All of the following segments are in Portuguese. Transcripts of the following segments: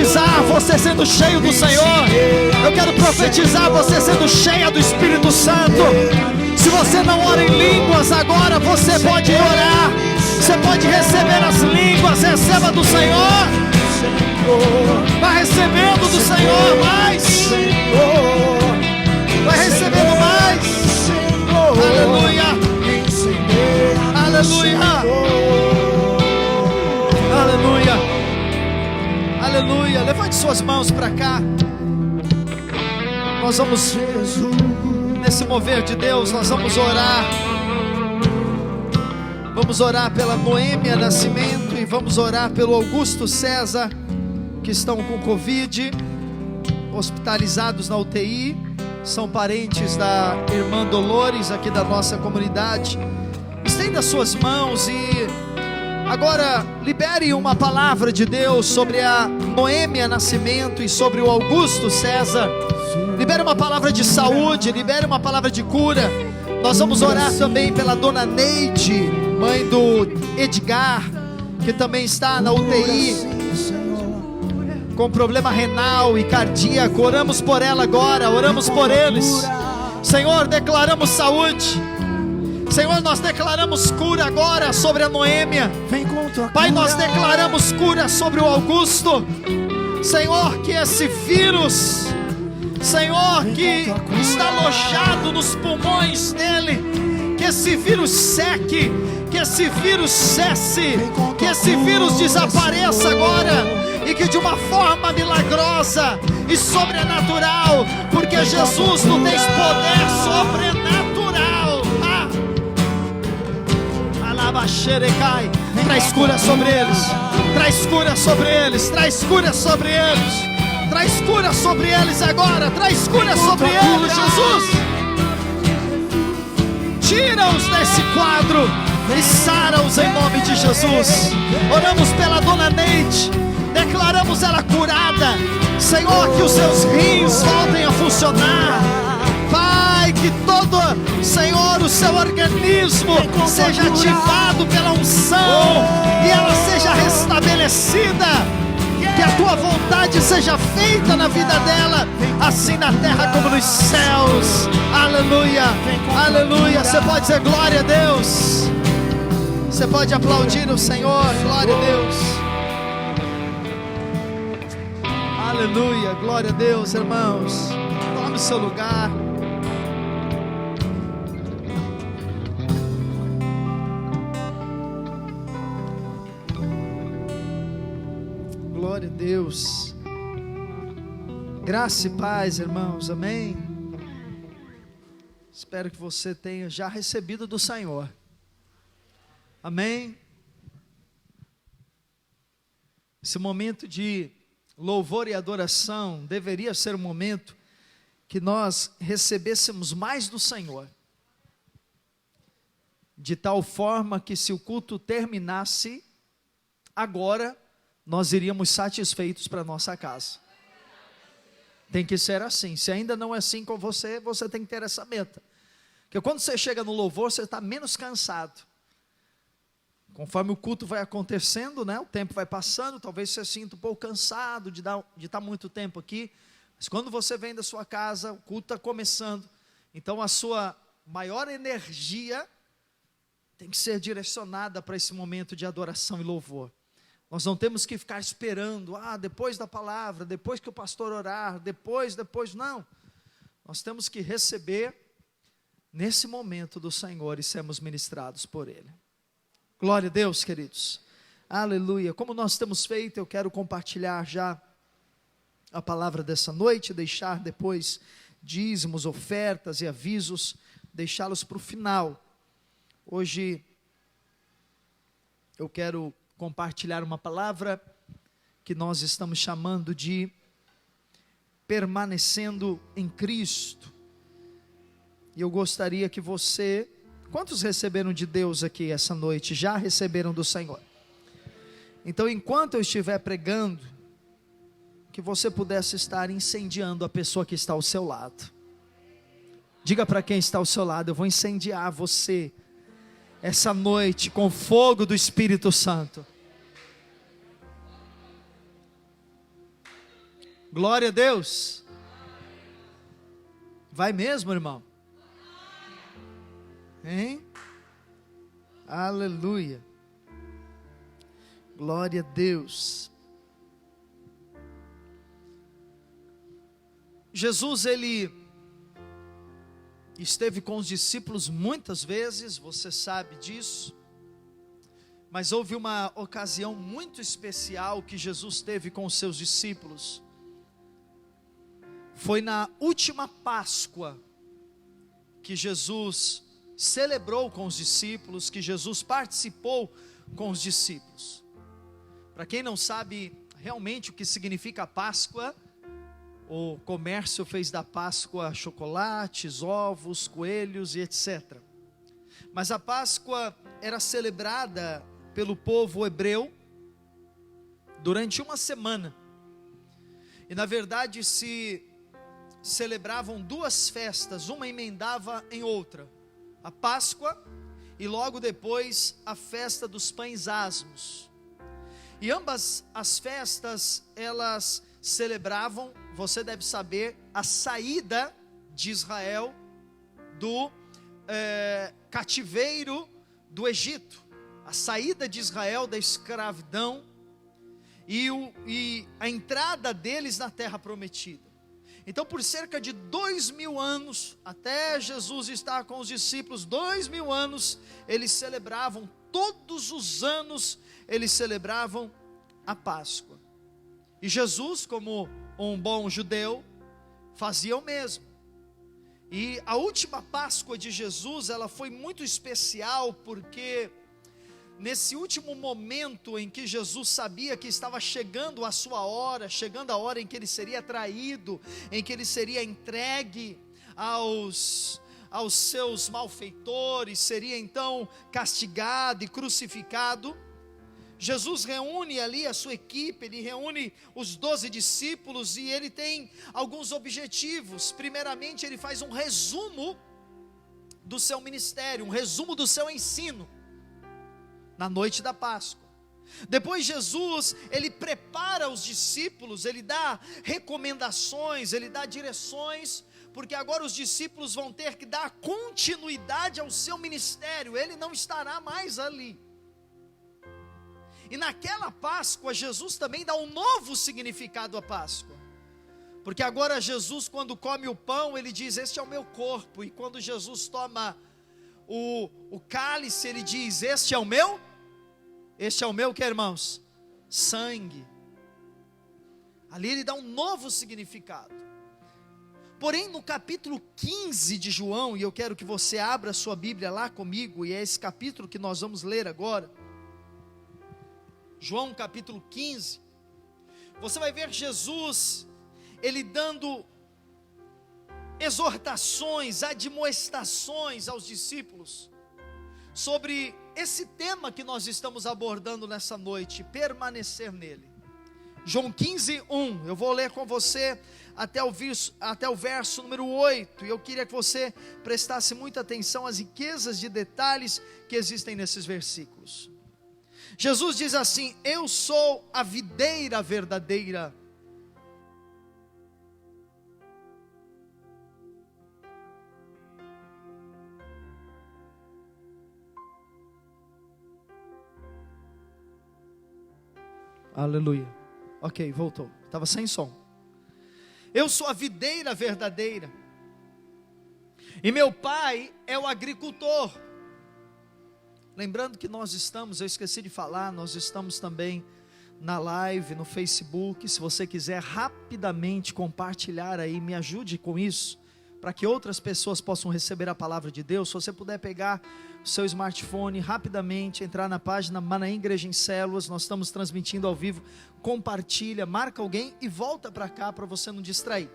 profetizar você sendo cheio do Senhor. Eu quero profetizar você sendo cheia do Espírito Santo. Se você não ora em línguas agora, você pode orar. Você pode receber as línguas. Receba do Senhor. Vai recebendo do Senhor mais. Vai recebendo mais. Aleluia. Aleluia. Aleluia. Aleluia. Levante suas mãos para cá. Nós vamos, nesse mover de Deus, nós vamos orar. Vamos orar pela Noêmia Nascimento e vamos orar pelo Augusto César, que estão com Covid, hospitalizados na UTI. São parentes da irmã Dolores, aqui da nossa comunidade. Estenda suas mãos e agora libere uma palavra de Deus sobre a Noêmia Nascimento e sobre o Augusto César. Libere uma palavra de saúde, libere uma palavra de cura. Nós vamos orar também pela dona Neide, mãe do Edgar, que também está na UTI com problema renal e cardíaco. Oramos por ela agora, oramos por eles. Senhor, declaramos saúde. Senhor, nós declaramos cura agora sobre a Noêmia. Pai, nós declaramos cura sobre o Augusto. Senhor, que esse vírus, Senhor, que está alojado nos pulmões dele, que esse vírus seque, que esse vírus cesse, que esse vírus desapareça agora, e que de uma forma milagrosa e sobrenatural, porque Jesus tu tens poder sobrenatural. Traz cura sobre eles, traz cura sobre eles, traz cura sobre eles, traz cura sobre eles agora, traz cura sobre eles, Jesus. Tira-os desse quadro e sara-os em nome de Jesus. Oramos pela dona Neide, declaramos ela curada. Senhor, que os seus rins voltem a funcionar. Pai, que todo, Senhor, o seu organismo seja ativado pela unção e ela seja restabelecida. Que a tua vontade seja feita na vida dela, assim na terra como nos céus. Aleluia, aleluia. Você pode dizer glória a Deus. Você pode aplaudir o Senhor. Glória a Deus. Aleluia, glória a Deus, irmãos. Tome o seu lugar. Glória a Deus. Graça e paz, irmãos, amém. Espero que você tenha já recebido do Senhor, amém. Esse momento de louvor e adoração deveria ser um momento que nós recebêssemos mais do Senhor, de tal forma que se o culto terminasse agora, nós iríamos satisfeitos para nossa casa. Tem que ser assim. Se ainda não é assim com você, você tem que ter essa meta, porque quando você chega no louvor, você está menos cansado. Conforme o culto vai acontecendo, né, o tempo vai passando, talvez você sinta um pouco cansado de estar muito tempo aqui, mas quando você vem da sua casa, o culto está começando, então a sua maior energia tem que ser direcionada para esse momento de adoração e louvor. Nós não temos que ficar esperando, depois da palavra, depois que o pastor orar, depois, não. Nós temos que receber nesse momento do Senhor e sermos ministrados por Ele. Glória a Deus, queridos. Aleluia. Como nós temos feito, eu quero compartilhar já a palavra dessa noite, deixar depois dízimos, ofertas e avisos, deixá-los para o final. Hoje eu quero compartilhar uma palavra que nós estamos chamando de permanecendo em Cristo. E eu gostaria que você, quantos receberam de Deus aqui essa noite? Já receberam do Senhor? Então, enquanto eu estiver pregando, que você pudesse estar incendiando a pessoa que está ao seu lado. Diga para quem está ao seu lado: eu vou incendiar você essa noite com fogo do Espírito Santo. Glória a Deus. Vai mesmo, irmão? Hein? Aleluia. Glória a Deus. Jesus, ele esteve com os discípulos muitas vezes, você sabe disso. Mas houve uma ocasião muito especial que Jesus teve com os seus discípulos. Foi na última Páscoa que Jesus celebrou com os discípulos, que Jesus participou com os discípulos. Para quem não sabe realmente o que significa Páscoa, o comércio fez da Páscoa chocolates, ovos, coelhos e etc. Mas a Páscoa era celebrada pelo povo hebreu durante uma semana. E na verdade se celebravam duas festas, uma emendava em outra. A Páscoa e logo depois a festa dos pães asmos. E ambas as festas, elas celebravam, você deve saber, a saída de Israel do cativeiro do Egito. A saída de Israel da escravidão e a entrada deles na terra prometida. Então por cerca de 2000 anos, até Jesus estar com os discípulos, 2000 anos, eles celebravam, todos os anos, eles celebravam a Páscoa. E Jesus, como um bom judeu, fazia o mesmo. E a última Páscoa de Jesus, ela foi muito especial, porque nesse último momento em que Jesus sabia que estava chegando a sua hora, chegando a hora em que ele seria traído, em que ele seria entregue aos seus malfeitores, seria então castigado e crucificado, Jesus reúne ali a sua equipe, ele reúne os 12 discípulos e ele tem alguns objetivos. Primeiramente, ele faz um resumo do seu ministério, um resumo do seu ensino, na noite da Páscoa. Depois Jesus, ele prepara os discípulos, ele dá recomendações, ele dá direções, porque agora os discípulos vão ter que dar continuidade ao seu ministério, ele não estará mais ali. E naquela Páscoa, Jesus também dá um novo significado à Páscoa. Porque agora Jesus, quando come o pão, ele diz, este é o meu corpo. E quando Jesus toma o cálice, ele diz, este é o meu que, irmãos? Sangue. Ali ele dá um novo significado. Porém no capítulo 15 de João, e eu quero que você abra a sua Bíblia lá comigo, e é esse capítulo que nós vamos ler agora. João capítulo 15, você vai ver Jesus, ele dando exortações, admoestações aos discípulos, sobre esse tema que nós estamos abordando nessa noite, permanecer nele. João 15, 1, eu vou ler com você até o verso número 8, e eu queria que você prestasse muita atenção às riquezas de detalhes que existem nesses versículos. Jesus diz assim, eu sou a videira verdadeira. Aleluia. Ok, voltou, estava sem som. Eu sou a videira verdadeira, e meu pai é o agricultor. Lembrando que nós estamos, eu esqueci de falar, nós estamos também na live, no Facebook. Se você quiser rapidamente compartilhar aí, me ajude com isso, para que outras pessoas possam receber a palavra de Deus. Se você puder pegar o seu smartphone, rapidamente entrar na página Manaim Igreja em Células, nós estamos transmitindo ao vivo, compartilha, marca alguém e volta para cá, para você não distrair.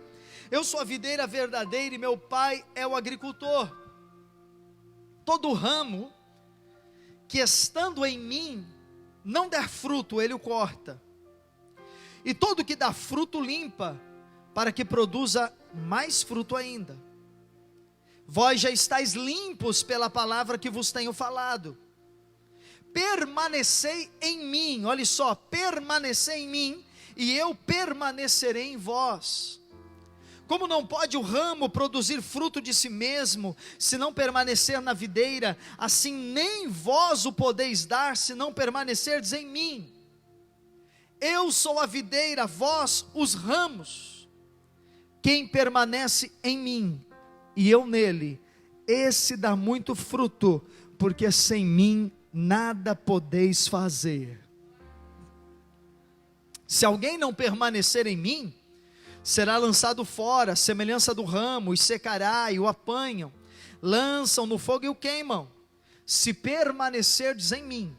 Eu sou a videira verdadeira e meu pai é o agricultor. Todo ramo que estando em mim não der fruto, ele o corta, e todo que dá fruto limpa, para que produza mais fruto ainda. Vós já estáis limpos pela palavra que vos tenho falado. Permanecei em mim, olha só, permanecei em mim, e eu permanecerei em vós. Como não pode o ramo produzir fruto de si mesmo, se não permanecer na videira, assim nem vós o podeis dar, se não permanecerdes em mim. Eu sou a videira, vós os ramos. Quem permanece em mim, e eu nele, esse dá muito fruto, porque sem mim nada podeis fazer. Se alguém não permanecer em mim, será lançado fora, semelhança do ramo, e secará, e o apanham, lançam no fogo e o queimam. Se permanecerdes em mim,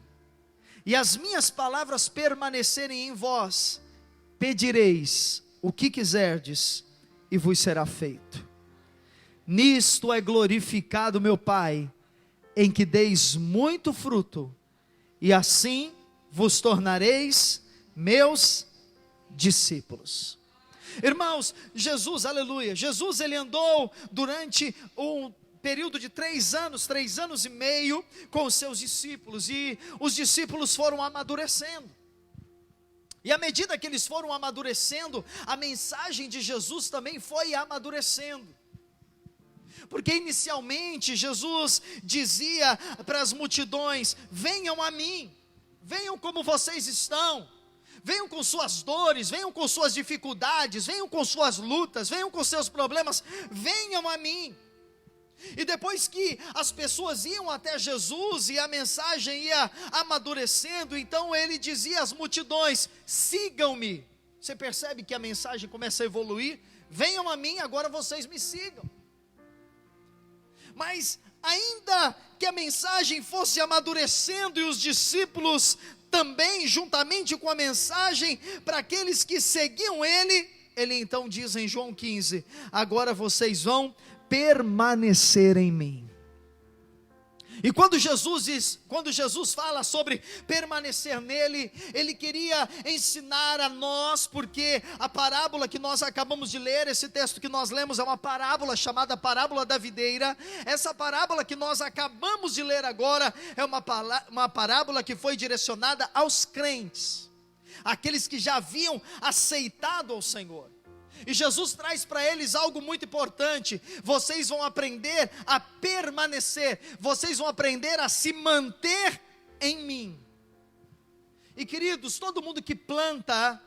e as minhas palavras permanecerem em vós, pedireis o que quiserdes, e vos será feito. Nisto é glorificado meu Pai, em que deis muito fruto, e assim vos tornareis meus discípulos. Irmãos, Jesus, aleluia, Jesus ele andou durante um período de 3 anos e meio com os seus discípulos, e os discípulos foram amadurecendo, e à medida que eles foram amadurecendo, a mensagem de Jesus também foi amadurecendo, porque inicialmente Jesus dizia para as multidões: venham a mim, venham como vocês estão, venham com suas dores, venham com suas dificuldades, venham com suas lutas, venham com seus problemas, venham a mim. E depois que as pessoas iam até Jesus e a mensagem ia amadurecendo, então ele dizia às multidões: sigam-me. Você percebe que a mensagem começa a evoluir? Venham a mim, agora vocês me sigam. Mas ainda que a mensagem fosse amadurecendo e os discípulos também, juntamente com a mensagem, para aqueles que seguiam ele então diz em João 15: agora vocês vão permanecer em mim. E quando Jesus fala sobre permanecer nele, ele queria ensinar a nós, porque a parábola que nós acabamos de ler, esse texto que nós lemos é uma parábola chamada parábola da videira. Essa parábola que nós acabamos de ler agora é uma parábola que foi direcionada aos crentes, aqueles que já haviam aceitado ao Senhor. E Jesus traz para eles algo muito importante: vocês vão aprender a permanecer, vocês vão aprender a se manter em mim. E queridos, todo mundo que planta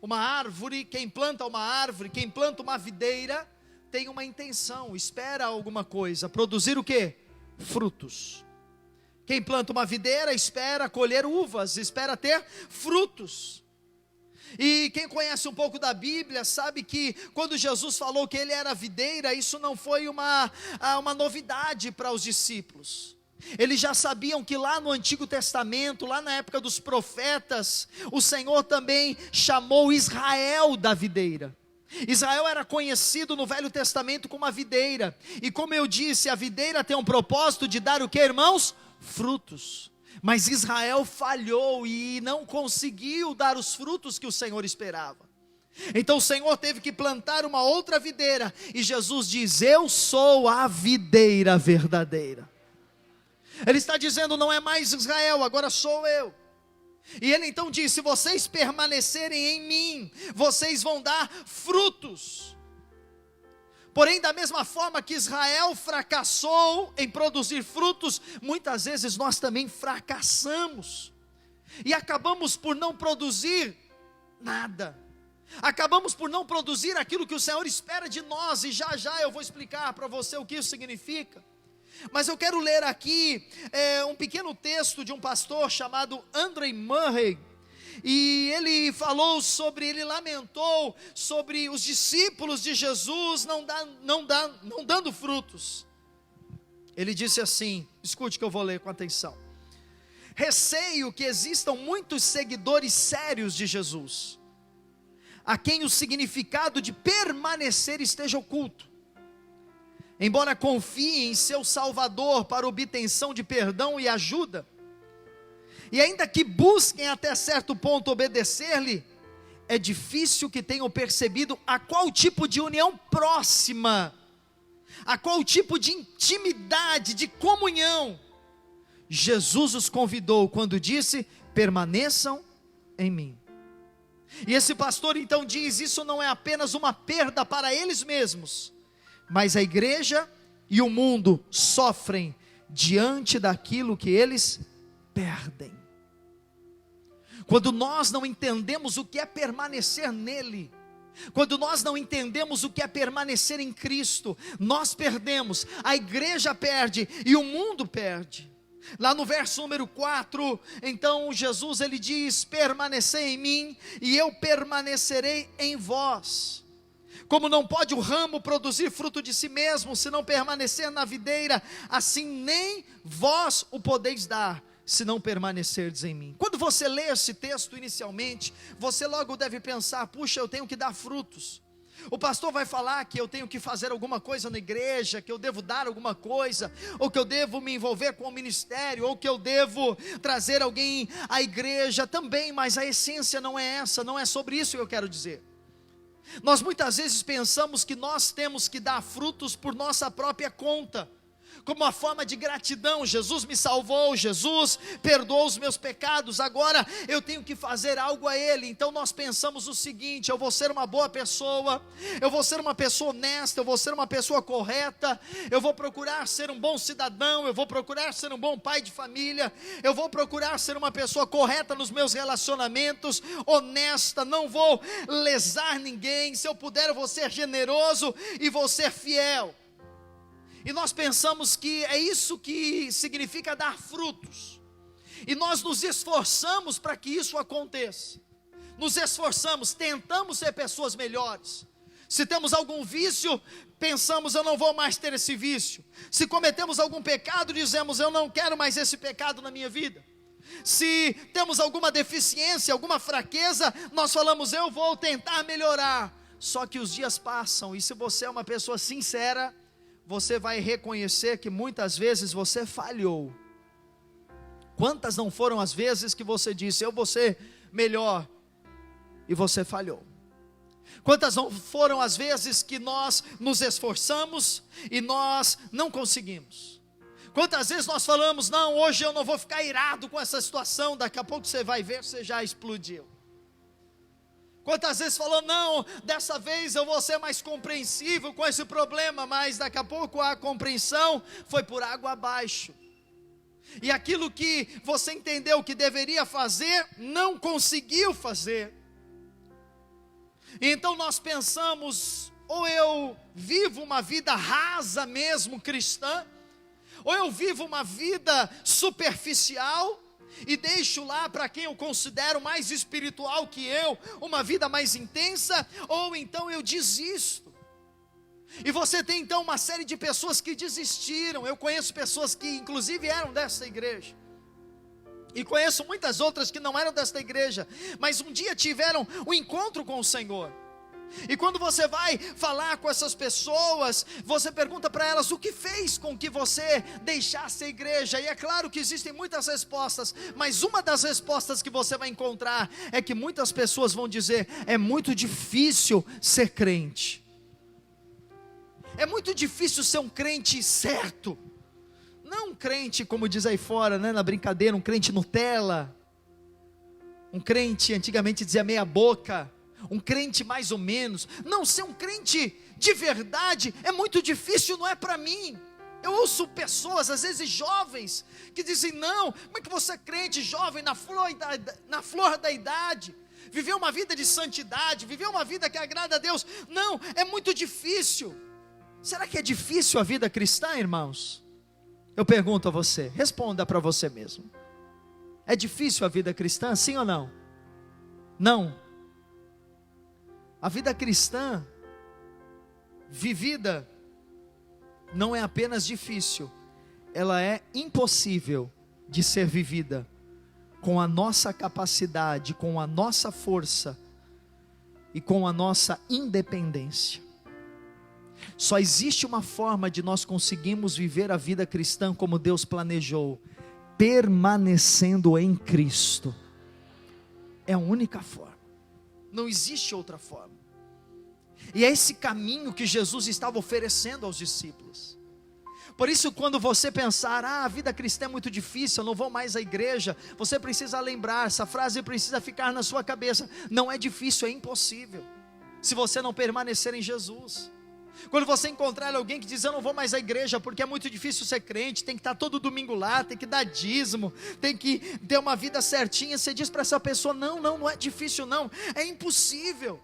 uma árvore, quem planta uma videira, tem uma intenção, espera alguma coisa, produzir o quê? Frutos. Quem planta uma videira espera colher uvas, espera ter frutos. E quem conhece um pouco da Bíblia sabe que quando Jesus falou que ele era a videira, isso não foi uma novidade para os discípulos. Eles já sabiam que lá no Antigo Testamento, lá na época dos profetas, o Senhor também chamou Israel da videira. Israel era conhecido no Velho Testamento como a videira, e como eu disse, a videira tem um propósito de dar o que, irmãos? Frutos. Mas Israel falhou e não conseguiu dar os frutos que o Senhor esperava. Então o Senhor teve que plantar uma outra videira, e Jesus diz: eu sou a videira verdadeira. Ele está dizendo: não é mais Israel, agora sou eu. E ele então diz: se vocês permanecerem em mim, vocês vão dar frutos. Porém, da mesma forma que Israel fracassou em produzir frutos, muitas vezes nós também fracassamos, e acabamos por não produzir nada, acabamos por não produzir aquilo que o Senhor espera de nós, e já já eu vou explicar para você o que isso significa. Mas eu quero ler aqui um pequeno texto de um pastor chamado Andrew Murray. E ele lamentou sobre os discípulos de Jesus não dando frutos. Ele disse assim, escute que eu vou ler com atenção: receio que existam muitos seguidores sérios de Jesus, a quem o significado de permanecer esteja oculto. Embora confiem em seu Salvador para obtenção de perdão e ajuda, e ainda que busquem até certo ponto obedecer-lhe, é difícil que tenham percebido a qual tipo de união próxima, a qual tipo de intimidade, de comunhão, Jesus os convidou quando disse: permaneçam em mim. E esse pastor então diz: isso não é apenas uma perda para eles mesmos, mas a igreja e o mundo sofrem diante daquilo que eles perdem. Quando nós não entendemos o que é permanecer nele, quando nós não entendemos o que é permanecer em Cristo, nós perdemos, a igreja perde e o mundo perde. Lá no verso número 4, então Jesus ele diz: permanecei em mim e eu permanecerei em vós. Como não pode o ramo produzir fruto de si mesmo, se não permanecer na videira, assim nem vós o podeis dar, se não permanecerdes em mim. Quando você lê esse texto inicialmente, você logo deve pensar: puxa, eu tenho que dar frutos. O pastor vai falar que eu tenho que fazer alguma coisa na igreja, que eu devo dar alguma coisa, ou que eu devo me envolver com o ministério, ou que eu devo trazer alguém à igreja também, mas a essência não é essa, não é sobre isso que eu quero dizer. Nós muitas vezes pensamos que nós temos que dar frutos por nossa própria conta, como uma forma de gratidão. Jesus me salvou, Jesus perdoou os meus pecados, agora eu tenho que fazer algo a Ele. Então nós pensamos o seguinte: eu vou ser uma boa pessoa, eu vou ser uma pessoa honesta, eu vou ser uma pessoa correta, eu vou procurar ser um bom cidadão, eu vou procurar ser um bom pai de família, eu vou procurar ser uma pessoa correta nos meus relacionamentos, honesta, não vou lesar ninguém, se eu puder eu vou ser generoso e vou ser fiel. E nós pensamos que é isso que significa dar frutos, e nós nos esforçamos para que isso aconteça, nos esforçamos, tentamos ser pessoas melhores. Se temos algum vício, pensamos: eu não vou mais ter esse vício. Se cometemos algum pecado, dizemos: eu não quero mais esse pecado na minha vida. Se temos alguma deficiência, alguma fraqueza, nós falamos: eu vou tentar melhorar. Só que os dias passam, e se você é uma pessoa sincera, você vai reconhecer que muitas vezes você falhou. Quantas não foram as vezes que você disse: eu vou ser melhor, e você falhou? Quantas não foram as vezes que nós nos esforçamos e nós não conseguimos? Quantas vezes nós falamos: não, hoje eu não vou ficar irado com essa situação, daqui a pouco você vai ver, você já explodiu. Quantas vezes falou: não, dessa vez eu vou ser mais compreensível com esse problema, mas daqui a pouco a compreensão foi por água abaixo. E aquilo que você entendeu que deveria fazer, não conseguiu fazer. Então nós pensamos: ou eu vivo uma vida rasa mesmo cristã, ou eu vivo uma vida superficial, e deixo lá para quem eu considero mais espiritual que eu, uma vida mais intensa, ou então eu desisto. E você tem então uma série de pessoas que desistiram. Eu conheço pessoas que inclusive eram desta igreja, e conheço muitas outras que não eram desta igreja, mas um dia tiveram um encontro com o Senhor. E quando você vai falar com essas pessoas, você pergunta para elas: o que fez com que você deixasse a igreja? E é claro que existem muitas respostas, mas uma das respostas que você vai encontrar é que muitas pessoas vão dizer: é muito difícil ser crente, é muito difícil ser um crente certo, não um crente como diz aí fora, né, na brincadeira, um crente Nutella, um crente, antigamente dizia meia boca, um crente mais ou menos. Não, ser um crente de verdade é muito difícil, não é para mim. Eu ouço pessoas, às vezes jovens, que dizem: não, como é que você é crente, jovem, na flor da idade, viver uma vida de santidade, viver uma vida que agrada a Deus? Não, é muito difícil. Será que é difícil a vida cristã, irmãos? Eu pergunto a você, responda para você mesmo: é difícil a vida cristã, sim ou não? Não. A vida cristã vivida não é apenas difícil, ela é impossível de ser vivida com a nossa capacidade, com a nossa força e com a nossa independência. Só existe uma forma de nós conseguirmos viver a vida cristã como Deus planejou: permanecendo em Cristo. É a única forma, não existe outra forma. E é esse caminho que Jesus estava oferecendo aos discípulos. Por isso, quando você pensar, a vida cristã é muito difícil, eu não vou mais à igreja, você precisa lembrar, essa frase precisa ficar na sua cabeça: não é difícil, é impossível, se você não permanecer em Jesus. Quando você encontrar alguém que diz: eu não vou mais à igreja porque é muito difícil ser crente, tem que estar todo domingo lá, tem que dar dízimo, tem que ter uma vida certinha, você diz para essa pessoa: não é difícil não, é impossível.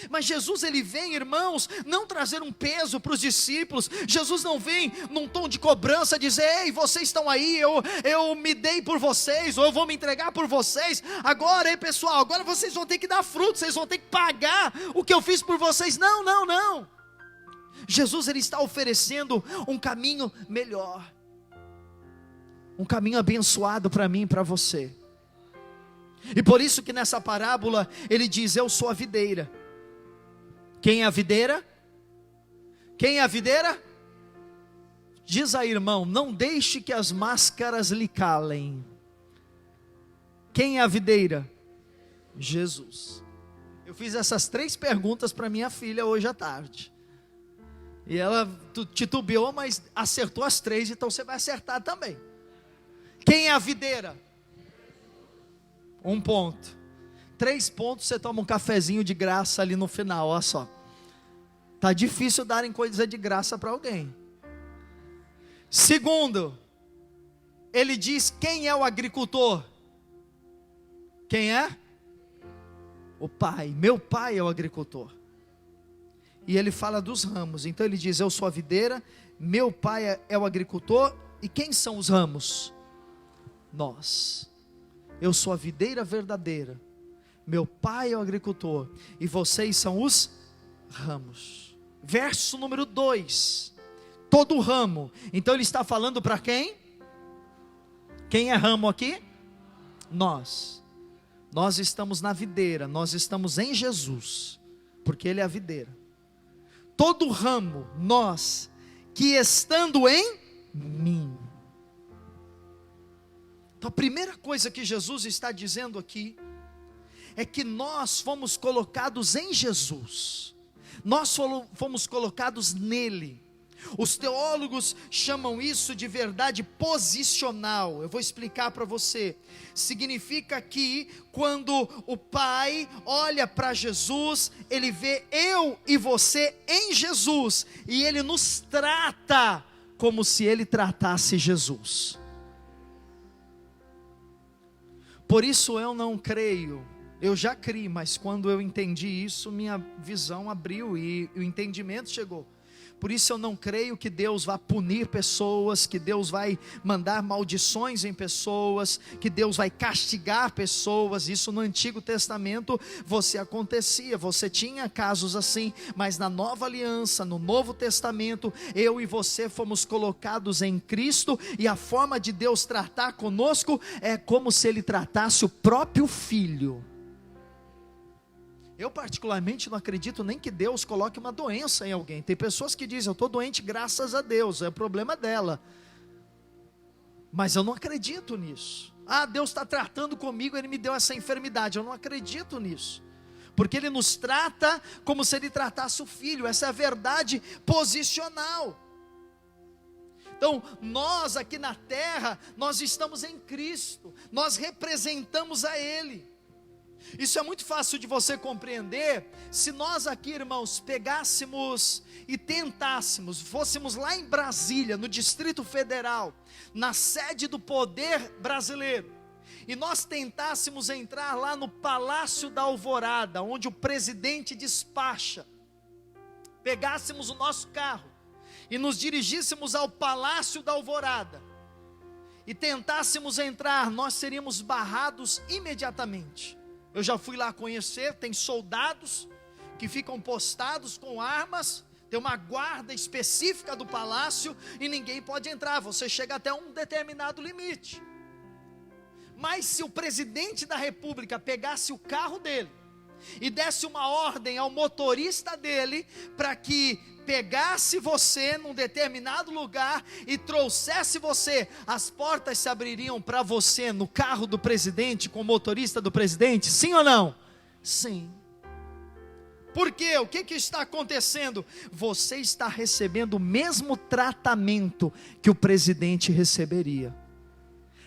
Mas Jesus, ele vem, irmãos, não trazer um peso para os discípulos. Jesus não vem num tom de cobrança, dizer: ei, vocês estão aí, eu me dei por vocês, ou eu vou me entregar por vocês, agora, ei pessoal, agora vocês vão ter que dar fruto, vocês vão ter que pagar o que eu fiz por vocês. Não. Jesus, ele está oferecendo um caminho melhor, um caminho abençoado para mim e para você. E por isso que nessa parábola ele diz: eu sou a videira. Quem é a videira? Quem é a videira? Diz aí, irmão, não deixe que as máscaras lhe calem. Quem é a videira? Jesus. Eu fiz essas 3 perguntas para minha filha hoje à tarde, e ela titubeou, mas acertou as 3, então você vai acertar também. Quem é a videira? 1 ponto. 3 pontos, você toma um cafezinho de graça ali no final, olha só. Tá difícil darem coisa de graça para alguém. Segundo, ele diz: quem é o agricultor? Quem é? O pai. Meu pai é o agricultor. E ele fala dos ramos, então ele diz: eu sou a videira, meu pai é o agricultor. E quem são os ramos? Nós. Eu sou a videira verdadeira, meu pai é o agricultor, e vocês são os ramos. Verso número 2, todo ramo. Então ele está falando para quem? Quem é ramo aqui? Nós estamos na videira, nós estamos em Jesus, porque ele é a videira. Todo ramo, nós, que estando em mim. Então a primeira coisa que Jesus está dizendo aqui é que nós fomos colocados em Jesus, nós fomos colocados nele. Os teólogos chamam isso de verdade posicional. Eu vou explicar para você. Significa que quando o Pai olha para Jesus, ele vê eu e você em Jesus, e ele nos trata como se ele tratasse Jesus. Por isso eu não creio, eu já criei, mas quando eu entendi isso, minha visão abriu e o entendimento chegou. Por isso eu não creio que Deus vai punir pessoas, que Deus vai mandar maldições em pessoas, que Deus vai castigar pessoas. Isso no Antigo Testamento acontecia, você tinha casos assim, mas na Nova Aliança, no Novo Testamento, eu e você fomos colocados em Cristo, e a forma de Deus tratar conosco é como se Ele tratasse o próprio Filho. Eu particularmente não acredito nem que Deus coloque uma doença em alguém. Tem pessoas que dizem: eu estou doente graças a Deus, é o problema dela. Mas eu não acredito nisso. Deus está tratando comigo, Ele me deu essa enfermidade. Eu não acredito nisso, porque Ele nos trata como se Ele tratasse o Filho. Essa é a verdade posicional. Então nós aqui na terra, nós estamos em Cristo, nós representamos a Ele. Isso é muito fácil de você compreender, se nós aqui, irmãos, pegássemos e tentássemos, fôssemos lá em Brasília, no Distrito Federal, na sede do poder brasileiro, e nós tentássemos entrar lá no Palácio da Alvorada, onde o presidente despacha, pegássemos o nosso carro e nos dirigíssemos ao Palácio da Alvorada, e tentássemos entrar, nós seríamos barrados imediatamente. Eu já fui lá conhecer, tem soldados que ficam postados com armas, tem uma guarda específica do palácio, e ninguém pode entrar, você chega até um determinado limite. Mas se o presidente da república pegasse o carro dele, e desse uma ordem ao motorista dele, para que pegasse você num determinado lugar e trouxesse você, as portas se abririam para você no carro do presidente, com o motorista do presidente? Sim ou não? Sim. Por quê? O que está acontecendo? Você está recebendo o mesmo tratamento que o presidente receberia.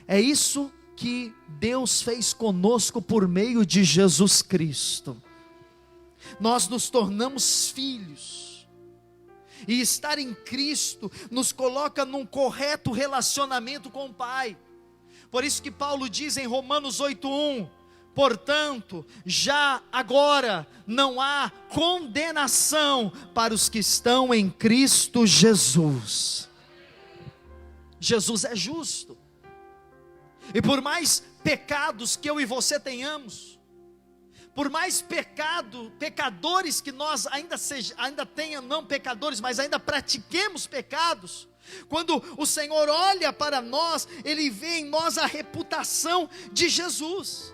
É isso que Deus fez conosco por meio de Jesus Cristo. Nós nos tornamos filhos, e estar em Cristo nos coloca num correto relacionamento com o Pai. Por isso que Paulo diz em Romanos 8:1: portanto, já agora não há condenação para os que estão em Cristo Jesus. Jesus é justo, e por mais pecados que eu e você tenhamos, por mais pecadores que nós ainda tenham, não pecadores, mas ainda pratiquemos pecados, quando o Senhor olha para nós, Ele vê em nós a reputação de Jesus.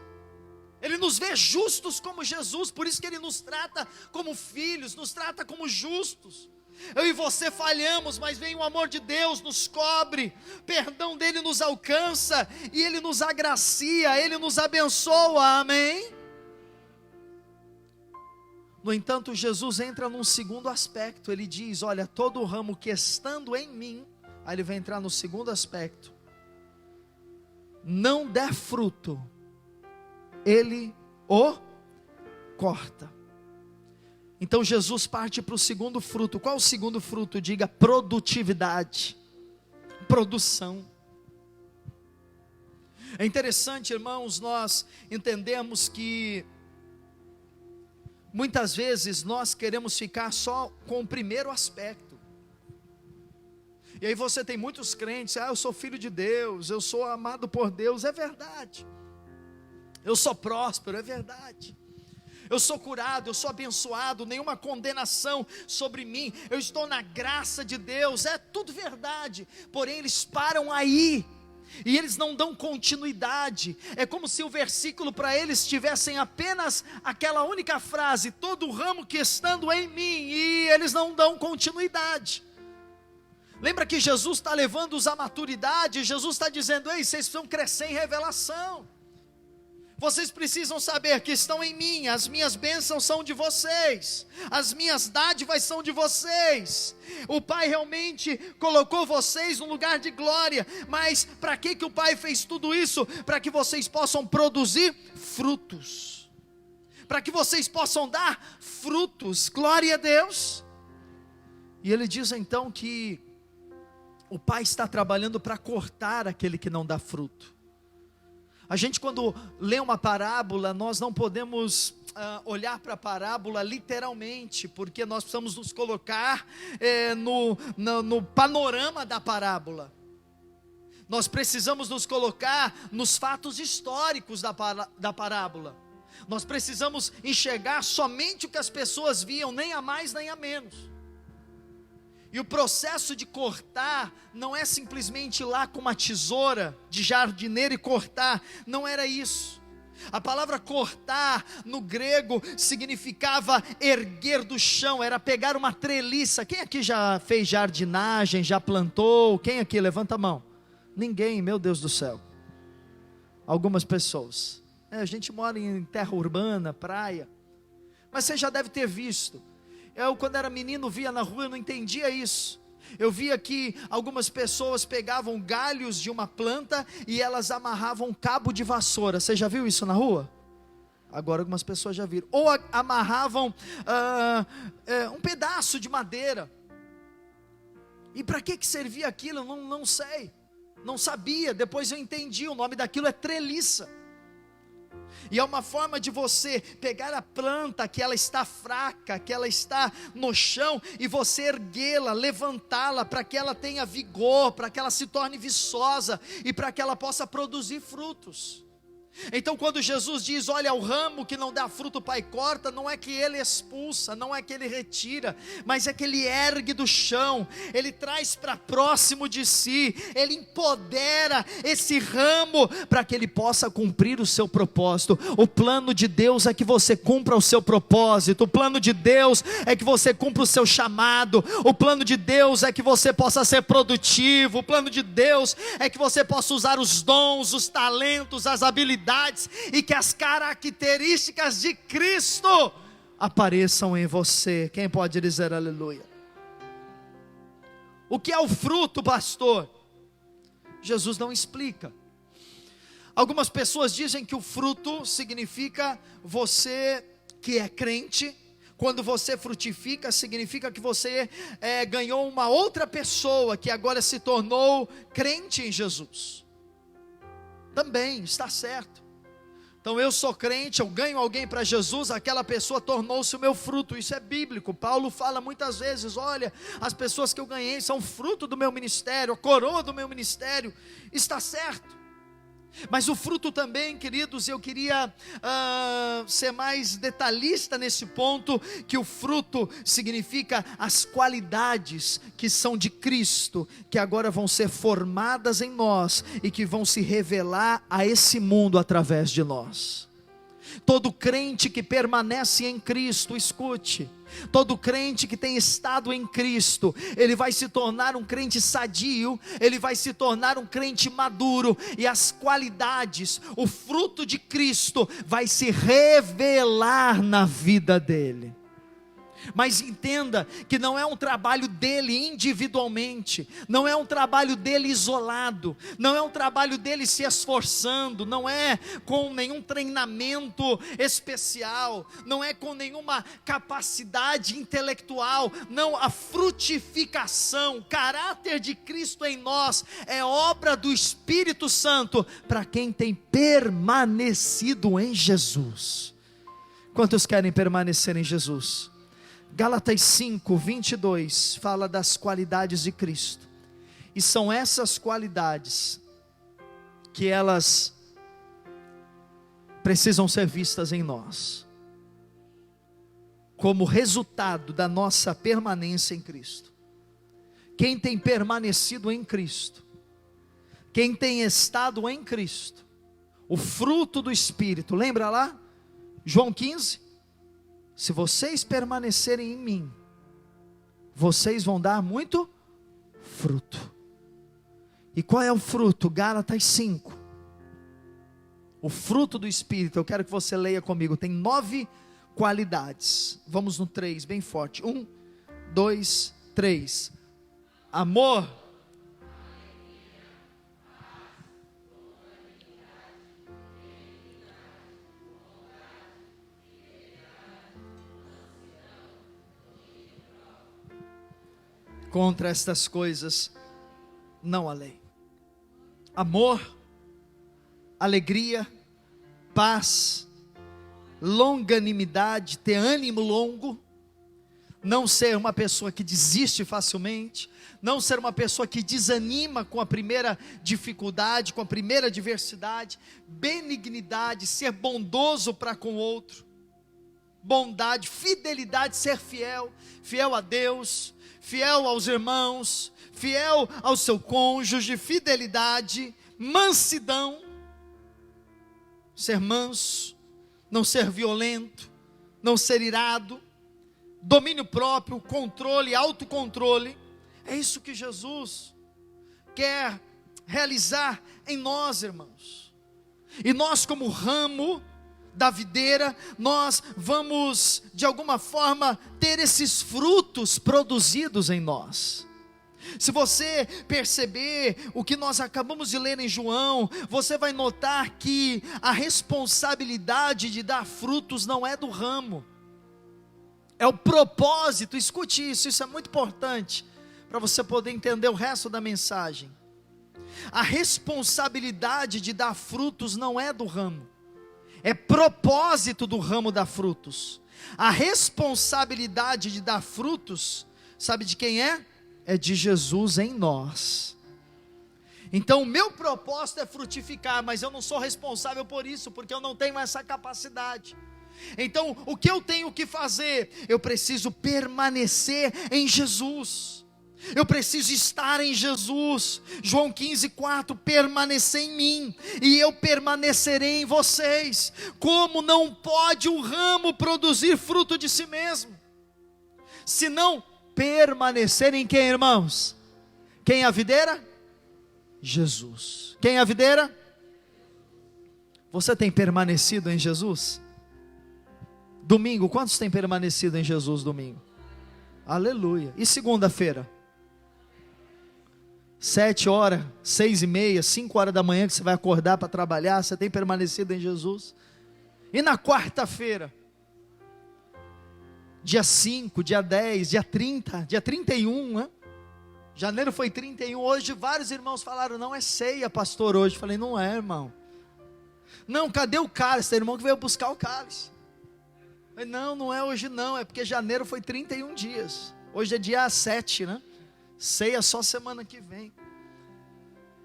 Ele nos vê justos como Jesus, por isso que Ele nos trata como filhos, nos trata como justos. Eu e você falhamos, mas vem o amor de Deus, nos cobre, perdão dEle nos alcança, e Ele nos agracia, Ele nos abençoa, amém? No entanto, Jesus entra num segundo aspecto. Ele diz: olha, todo ramo que estando em mim, aí ele vai entrar no segundo aspecto, não der fruto, ele o corta. Então Jesus parte para o segundo fruto. Qual o segundo fruto? Diga: produtividade, produção. É interessante, irmãos, nós entendemos que muitas vezes nós queremos ficar só com o primeiro aspecto. E aí você tem muitos crentes: eu sou filho de Deus, eu sou amado por Deus. É verdade. Eu sou próspero, é verdade. Eu sou curado, eu sou abençoado, nenhuma condenação sobre mim, eu estou na graça de Deus, é tudo verdade. Porém eles param aí, e eles não dão continuidade. É como se o versículo para eles tivessem apenas aquela única frase: todo ramo que estando em mim, e eles não dão continuidade. Lembra que Jesus está levando-os à maturidade? Jesus está dizendo: ei, vocês precisam crescer em revelação. Vocês precisam saber que estão em mim, as minhas bênçãos são de vocês, as minhas dádivas são de vocês. O Pai realmente colocou vocês num lugar de glória, mas para que o Pai fez tudo isso? Para que vocês possam produzir frutos, para que vocês possam dar frutos, glória a Deus. E Ele diz então que o Pai está trabalhando para cortar aquele que não dá fruto. A gente, quando lê uma parábola, nós não podemos olhar para a parábola literalmente, porque nós precisamos nos colocar no panorama da parábola. Nós precisamos nos colocar nos fatos históricos da parábola. Nós precisamos enxergar somente o que as pessoas viam, nem a mais nem a menos. E o processo de cortar não é simplesmente ir lá com uma tesoura de jardineiro e cortar. Não era isso. A palavra cortar no grego significava erguer do chão, era pegar uma treliça. Quem aqui já fez jardinagem, já plantou? Quem aqui? Levanta a mão. Ninguém, meu Deus do céu. Algumas pessoas. A gente mora em terra urbana, praia. Mas você já deve ter visto. Eu, quando era menino, via na rua, eu não entendia isso. Eu via que algumas pessoas pegavam galhos de uma planta e elas amarravam um cabo de vassoura. Você já viu isso na rua? Agora algumas pessoas já viram. Ou amarravam um pedaço de madeira. E para que servia aquilo? Eu não sei. Não sabia. Depois eu entendi. O nome daquilo é treliça. E é uma forma de você pegar a planta que ela está fraca, que ela está no chão, e você erguê-la, levantá-la, para que ela tenha vigor, para que ela se torne viçosa, e para que ela possa produzir frutos. Então quando Jesus diz: olha, o ramo que não dá fruto o Pai corta, não é que Ele expulsa, não é que Ele retira, mas é que Ele ergue do chão, Ele traz para próximo de si, Ele empodera esse ramo, para que ele possa cumprir o seu propósito. O plano de Deus é que você cumpra o seu propósito, o plano de Deus é que você cumpra o seu chamado, o plano de Deus é que você possa ser produtivo, o plano de Deus é que você possa usar os dons, os talentos, as habilidades, e que as características de Cristo apareçam em você. Quem pode dizer aleluia? O que é o fruto, pastor? Jesus não explica. Algumas pessoas dizem que o fruto significa você que é crente. Quando você frutifica, significa que você ganhou uma outra pessoa que agora se tornou crente em Jesus. Também está certo. Então eu sou crente, eu ganho alguém para Jesus, aquela pessoa tornou-se o meu fruto. Isso é bíblico. Paulo fala muitas vezes: olha, as pessoas que eu ganhei são fruto do meu ministério, a coroa do meu ministério. Está certo. Mas o fruto também, queridos, eu queria ser mais detalhista nesse ponto, que o fruto significa as qualidades que são de Cristo, que agora vão ser formadas em nós, e que vão se revelar a esse mundo através de nós. Todo crente que permanece em Cristo, escute, todo crente que tem estado em Cristo, ele vai se tornar um crente sadio, ele vai se tornar um crente maduro, e as qualidades, o fruto de Cristo vai se revelar na vida dele. Mas entenda que não é um trabalho dele individualmente, não é um trabalho dele isolado, não é um trabalho dele se esforçando, não é com nenhum treinamento especial, não é com nenhuma capacidade intelectual. Não, a frutificação, o caráter de Cristo em nós é obra do Espírito Santo para quem tem permanecido em Jesus. Quantos querem permanecer em Jesus? Gálatas 5:22 fala das qualidades de Cristo, e são essas qualidades que elas precisam ser vistas em nós, como resultado da nossa permanência em Cristo. Quem tem permanecido em Cristo, quem tem estado em Cristo, o fruto do Espírito, lembra lá? João 15, se vocês permanecerem em mim, vocês vão dar muito fruto. E qual é o fruto? Gálatas 5. O fruto do Espírito, eu quero que você leia comigo, tem 9 qualidades. Vamos no 3, bem forte. 1, 2, 3. Amor, contra estas coisas não há lei. Amor, alegria, paz, longanimidade, ter ânimo longo, não ser uma pessoa que desiste facilmente, não ser uma pessoa que desanima com a primeira dificuldade, com a primeira adversidade, benignidade, ser bondoso para com o outro, bondade, fidelidade, ser fiel, fiel a Deus, fiel aos irmãos, fiel ao seu cônjuge, fidelidade, mansidão, ser manso, não ser violento, não ser irado, domínio próprio, controle, autocontrole. É isso que Jesus quer realizar em nós, irmãos. E nós, como ramo da videira, nós vamos de alguma forma ter esses frutos produzidos em nós. Se você perceber o que nós acabamos de ler em João, você vai notar que a responsabilidade de dar frutos não é do ramo, é o propósito. Escute isso, isso é muito importante para você poder entender o resto da mensagem. A responsabilidade de dar frutos não é do ramo, é propósito do ramo dar frutos. A responsabilidade de dar frutos, sabe de quem é? É de Jesus em nós. Então o meu propósito é frutificar, mas eu não sou responsável por isso, porque eu não tenho essa capacidade. Então o que eu tenho que fazer? Eu preciso permanecer em Jesus, eu preciso estar em Jesus. João 15:4, permanecer em mim, e eu permanecerei em vocês. Como não pode um ramo produzir fruto de si mesmo, se não permanecer em quem, irmãos? Quem é a videira? Jesus. Quem é a videira? Você tem permanecido em Jesus? Domingo, quantos têm permanecido em Jesus domingo? Aleluia. E segunda-feira? 7h, 6h30, 5h da manhã que você vai acordar para trabalhar, você tem permanecido em Jesus? E na quarta-feira? Dia 5, dia 10, dia 30, dia 31, né? Janeiro foi 31, hoje vários irmãos falaram, não é ceia, pastor, hoje. Falei, não é, irmão. Não, cadê o cálice? Tem irmão que veio buscar o cálice. Falei, não é hoje não, é porque janeiro foi 31 dias. Hoje é dia 7, né? Ceia só semana que vem.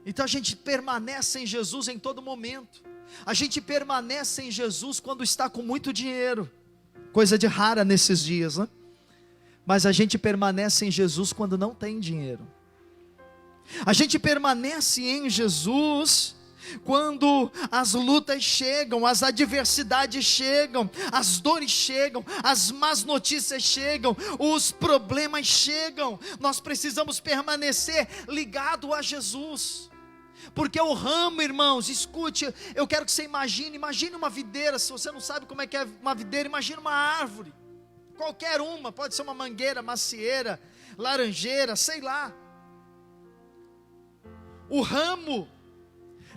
Então a gente permanece em Jesus em todo momento. A gente permanece em Jesus quando está com muito dinheiro. Coisa de rara nesses dias, né? Mas a gente permanece em Jesus quando não tem dinheiro. A gente permanece em Jesus quando as lutas chegam, as adversidades chegam, as dores chegam, as más notícias chegam, os problemas chegam. Nós precisamos permanecer ligado a Jesus. Porque o ramo, irmãos, escute, eu quero que você imagine uma videira. Se você não sabe como é que é uma videira, imagine uma árvore. Qualquer uma, pode ser uma mangueira, macieira, laranjeira, sei lá. O ramo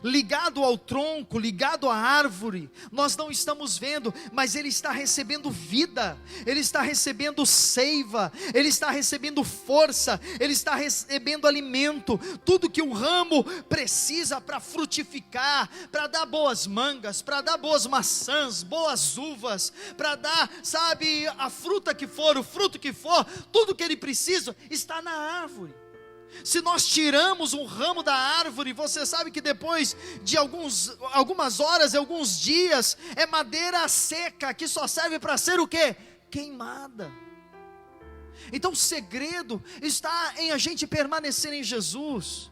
ligado ao tronco, ligado à árvore, nós não estamos vendo, mas ele está recebendo vida, ele está recebendo seiva, ele está recebendo força, ele está recebendo alimento, tudo que o ramo precisa para frutificar, para dar boas mangas, para dar boas maçãs, boas uvas, para dar, sabe, a fruta que for, o fruto que for, tudo que ele precisa está na árvore. Se nós tiramos um ramo da árvore, você sabe que depois de algumas horas, alguns dias, é madeira seca, que só serve para ser o quê? Queimada. Então o segredo está em a gente permanecer em Jesus.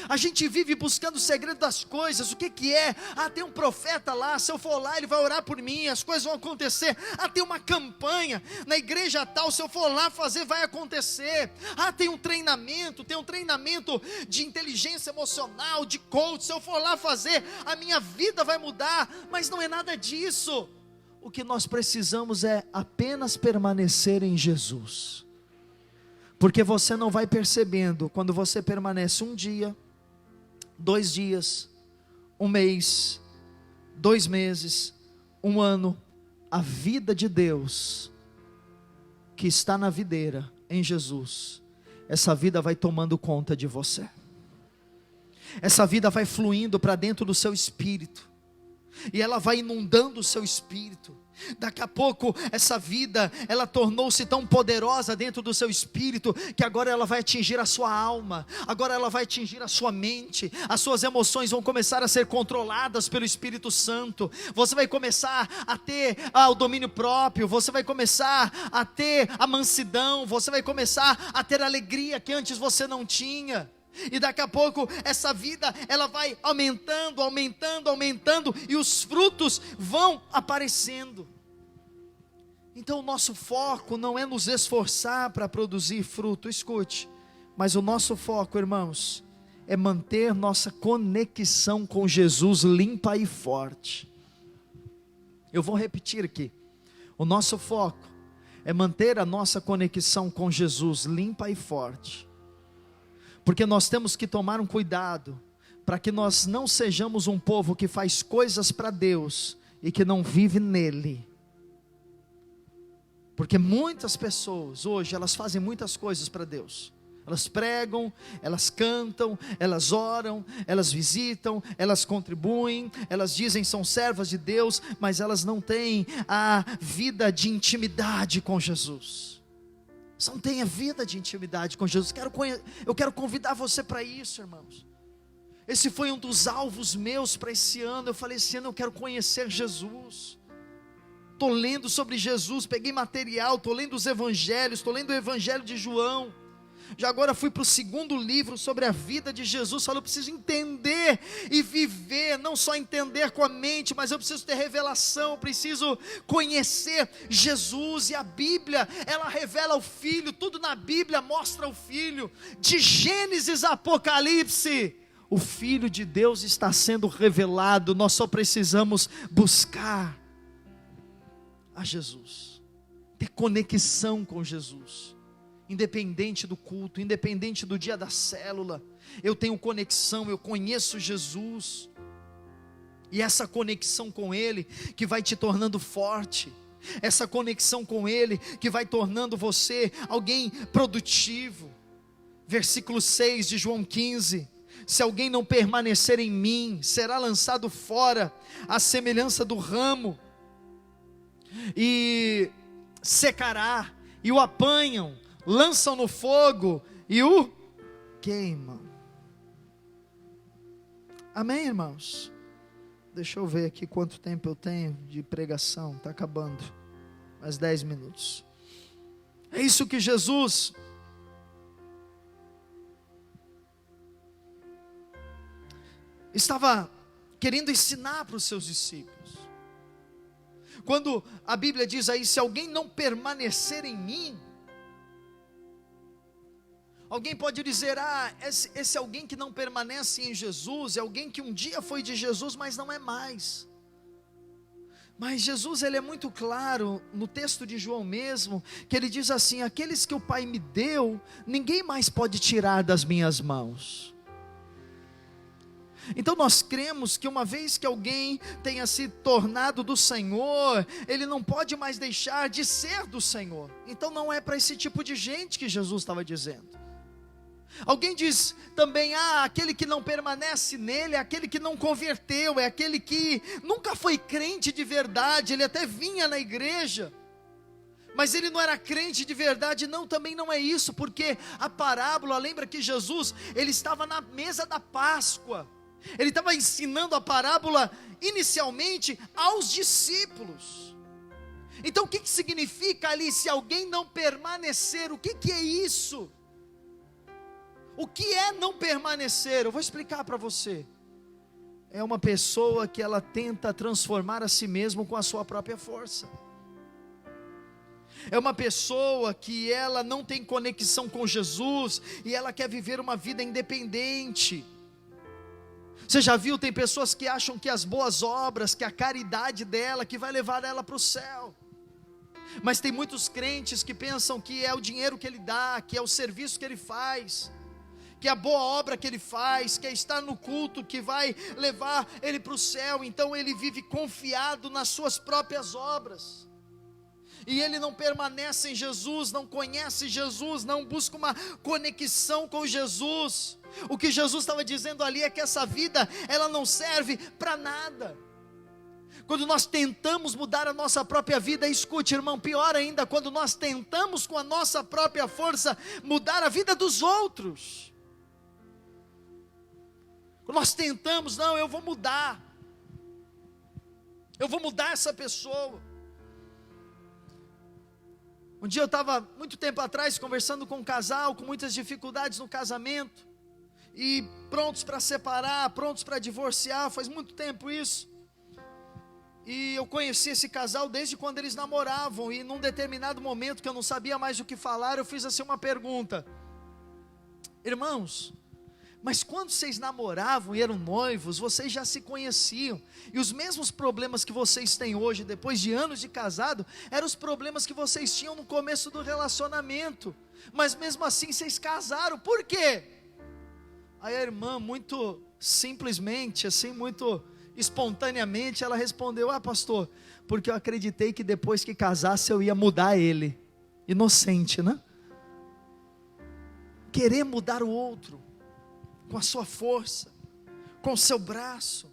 A gente vive buscando o segredo das coisas. O que é? Tem um profeta lá, se eu for lá ele vai orar por mim, as coisas vão acontecer. Tem uma campanha na igreja tal, se eu for lá fazer vai acontecer. Tem um treinamento de inteligência emocional, de coach, se eu for lá fazer a minha vida vai mudar. Mas não é nada disso. O que nós precisamos é apenas permanecer em Jesus. Porque você não vai percebendo, quando você permanece um dia, 2 dias, 1 mês, 2 meses, 1 ano, a vida de Deus, que está na videira, em Jesus, essa vida vai tomando conta de você, essa vida vai fluindo para dentro do seu espírito, e ela vai inundando o seu espírito. Daqui a pouco essa vida, ela tornou-se tão poderosa dentro do seu espírito, que agora ela vai atingir a sua alma, agora ela vai atingir a sua mente, as suas emoções vão começar a ser controladas pelo Espírito Santo, você vai começar a ter o domínio próprio, você vai começar a ter a mansidão, você vai começar a ter a alegria que antes você não tinha. E daqui a pouco essa vida ela vai aumentando, e os frutos vão aparecendo. Então o nosso foco não é nos esforçar para produzir fruto, escute, mas o nosso foco, irmãos, é manter nossa conexão com Jesus limpa e forte. Eu vou repetir aqui, o nosso foco é manter a nossa conexão com Jesus limpa e forte. Porque nós temos que tomar um cuidado, para que nós não sejamos um povo que faz coisas para Deus, e que não vive nele. Porque muitas pessoas hoje, elas fazem muitas coisas para Deus. Elas pregam, elas cantam, elas oram, elas visitam, elas contribuem, elas dizem são servas de Deus, mas elas não têm a vida de intimidade com Jesus. Não tenha vida de intimidade com Jesus. Eu quero convidar você para isso, irmãos. Esse foi um dos alvos meus para esse ano. Eu falei, esse ano eu quero conhecer Jesus. Estou lendo sobre Jesus, peguei material, estou lendo os evangelhos, estou lendo o evangelho de João. Já agora fui para o 2º livro sobre a vida de Jesus. Falei, eu preciso entender e viver, não só entender com a mente, mas eu preciso ter revelação, eu preciso conhecer Jesus. E a Bíblia, ela revela o Filho, tudo na Bíblia mostra o Filho. De Gênesis a Apocalipse, o Filho de Deus está sendo revelado, nós só precisamos buscar. a Jesus, ter conexão com Jesus, independente do culto, independente do dia da célula, eu tenho conexão, eu conheço Jesus, e essa conexão com Ele, que vai te tornando forte, essa conexão com Ele, que vai tornando você alguém produtivo. Versículo 6 de João 15, se alguém não permanecer em mim, será lançado fora, à semelhança do ramo, e secará, e o apanham, lançam no fogo, e o queimam. Amém, irmãos? Deixa eu ver aqui quanto tempo eu tenho de pregação, está acabando, mais 10 minutos, é isso que Jesus estava querendo ensinar para os seus discípulos. Quando a Bíblia diz aí, se alguém não permanecer em mim, alguém pode dizer, esse alguém que não permanece em Jesus, é alguém que um dia foi de Jesus, mas não é mais. Mas Jesus, ele é muito claro, no texto de João mesmo, que ele diz assim, aqueles que o Pai me deu, ninguém mais pode tirar das minhas mãos. Então nós cremos que uma vez que alguém tenha se tornado do Senhor, ele não pode mais deixar de ser do Senhor. Então não é para esse tipo de gente que Jesus estava dizendo. Alguém diz também, aquele que não permanece nele, é aquele que não converteu, é aquele que nunca foi crente de verdade, ele até vinha na igreja, mas ele não era crente de verdade. Não, também não é isso, porque a parábola, lembra que Jesus, ele estava na mesa da Páscoa, ele estava ensinando a parábola inicialmente aos discípulos. Então o que significa ali, se alguém não permanecer, o que é isso? O que é não permanecer? Eu vou explicar para você. É uma pessoa que ela tenta transformar a si mesmo com a sua própria força. É uma pessoa que ela não tem conexão com Jesus e ela quer viver uma vida independente. Você já viu, tem pessoas que acham que as boas obras, que a caridade dela, que vai levar ela para o céu. Mas tem muitos crentes que pensam que é o dinheiro que ele dá, que é o serviço que ele faz, que é a boa obra que ele faz, que é estar no culto, que vai levar ele para o céu. Então ele vive confiado nas suas próprias obras, e ele não permanece em Jesus, não conhece Jesus, não busca uma conexão com Jesus. O que Jesus estava dizendo ali é que essa vida, ela não serve para nada. Quando nós tentamos mudar a nossa própria vida, escute, irmão, pior ainda, quando nós tentamos com a nossa própria força mudar a vida dos outros. Quando nós tentamos, não, eu vou mudar essa pessoa. Um dia eu estava, muito tempo atrás, conversando com um casal, com muitas dificuldades no casamento, e prontos para separar, prontos para divorciar, faz muito tempo isso. E eu conheci esse casal desde quando eles namoravam, e num determinado momento que eu não sabia mais o que falar, eu fiz assim uma pergunta: irmãos, mas quando vocês namoravam e eram noivos, vocês já se conheciam, e os mesmos problemas que vocês têm hoje, depois de anos de casado, eram os problemas que vocês tinham no começo do relacionamento, mas mesmo assim vocês casaram, por quê? Aí a irmã, muito simplesmente, assim, muito espontaneamente, ela respondeu: pastor, porque eu acreditei que depois que casasse eu ia mudar ele. Inocente, né? Querer mudar o outro com a sua força, com o seu braço.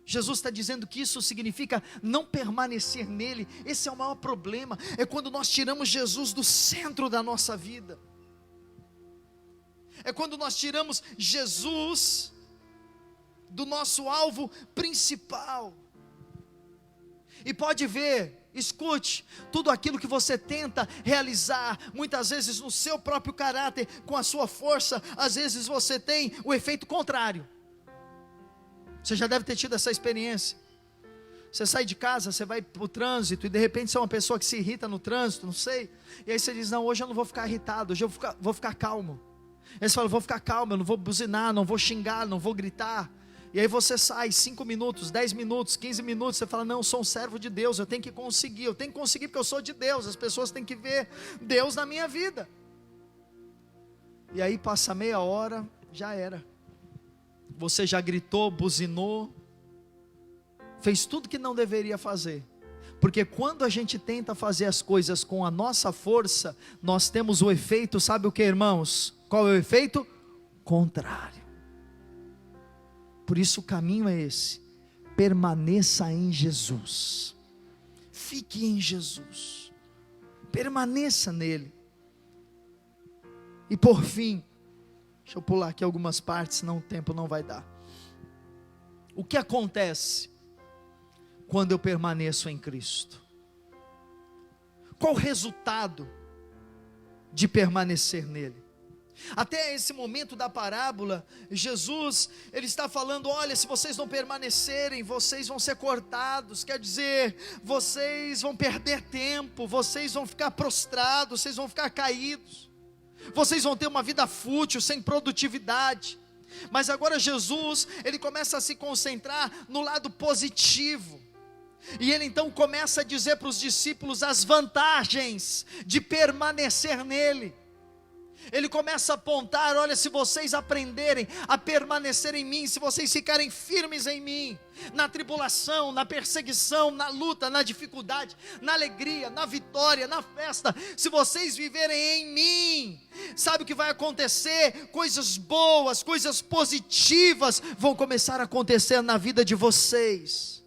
Jesus está dizendo que isso significa não permanecer nele. Esse é o maior problema, é quando nós tiramos Jesus do centro da nossa vida, é quando nós tiramos Jesus do nosso alvo principal. E pode ver, escute, tudo aquilo que você tenta realizar, muitas vezes no seu próprio caráter, com a sua força, às vezes você tem o efeito contrário. Você já deve ter tido essa experiência. Você sai de casa, você vai para o trânsito, e de repente você é uma pessoa que se irrita no trânsito, não sei, e aí você diz: não, hoje eu não vou ficar irritado, hoje eu vou ficar calmo. Aí você fala: vou ficar calmo, eu não vou buzinar, não vou xingar, não vou gritar, E aí você sai 5 minutos, 10 minutos, 15 minutos, você fala, não, eu sou um servo de Deus, eu tenho que conseguir porque eu sou de Deus, as pessoas têm que ver Deus na minha vida. E aí passa meia hora, já era. Você já gritou, buzinou, fez tudo que não deveria fazer. Porque quando a gente tenta fazer as coisas com a nossa força, nós temos o efeito, sabe o que, irmãos? Qual é o efeito? Contrário. Por isso o caminho é esse: permaneça em Jesus, fique em Jesus, permaneça nele. E por fim, deixa eu pular aqui algumas partes, senão o tempo não vai dar. O que acontece quando eu permaneço em Cristo? Qual o resultado de permanecer nele? Até esse momento da parábola, Jesus, ele está falando, olha, se vocês não permanecerem, vocês vão ser cortados, quer dizer, vocês vão perder tempo, vocês vão ficar prostrados, vocês vão ficar caídos, vocês vão ter uma vida fútil, sem produtividade. Mas agora Jesus, ele começa a se concentrar no lado positivo, e ele então começa a dizer para os discípulos as vantagens de permanecer nele. Ele começa a apontar, olha, se vocês aprenderem a permanecer em mim, se vocês ficarem firmes em mim, na tribulação, na perseguição, na luta, na dificuldade, na alegria, na vitória, na festa, se vocês viverem em mim, sabe o que vai acontecer? Coisas boas, coisas positivas vão começar a acontecer na vida de vocês.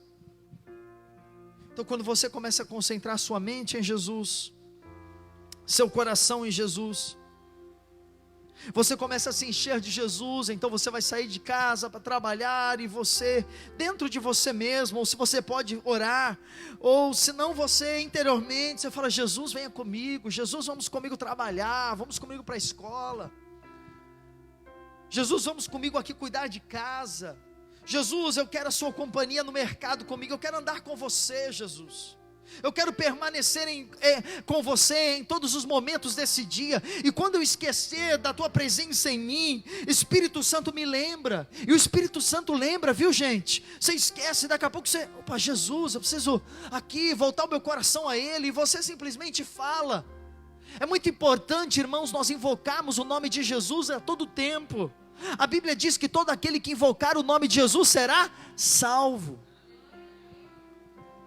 Então quando você começa a concentrar sua mente em Jesus, seu coração em Jesus, você começa a se encher de Jesus, então você vai sair de casa para trabalhar, e você, dentro de você mesmo, ou se você pode orar, ou se não você interiormente, você fala, Jesus venha comigo, Jesus vamos comigo trabalhar, vamos comigo para a escola, Jesus vamos comigo aqui cuidar de casa, Jesus eu quero a sua companhia no mercado comigo, eu quero andar com você, Jesus. Eu quero permanecer com você em todos os momentos desse dia, e quando eu esquecer da tua presença em mim, Espírito Santo me lembra, e o Espírito Santo lembra, viu gente? Você esquece, daqui a pouco você, opa, Jesus, eu preciso aqui voltar o meu coração a Ele, e você simplesmente fala. É muito importante, irmãos, nós invocarmos o nome de Jesus a todo tempo. A Bíblia diz que todo aquele que invocar o nome de Jesus será salvo.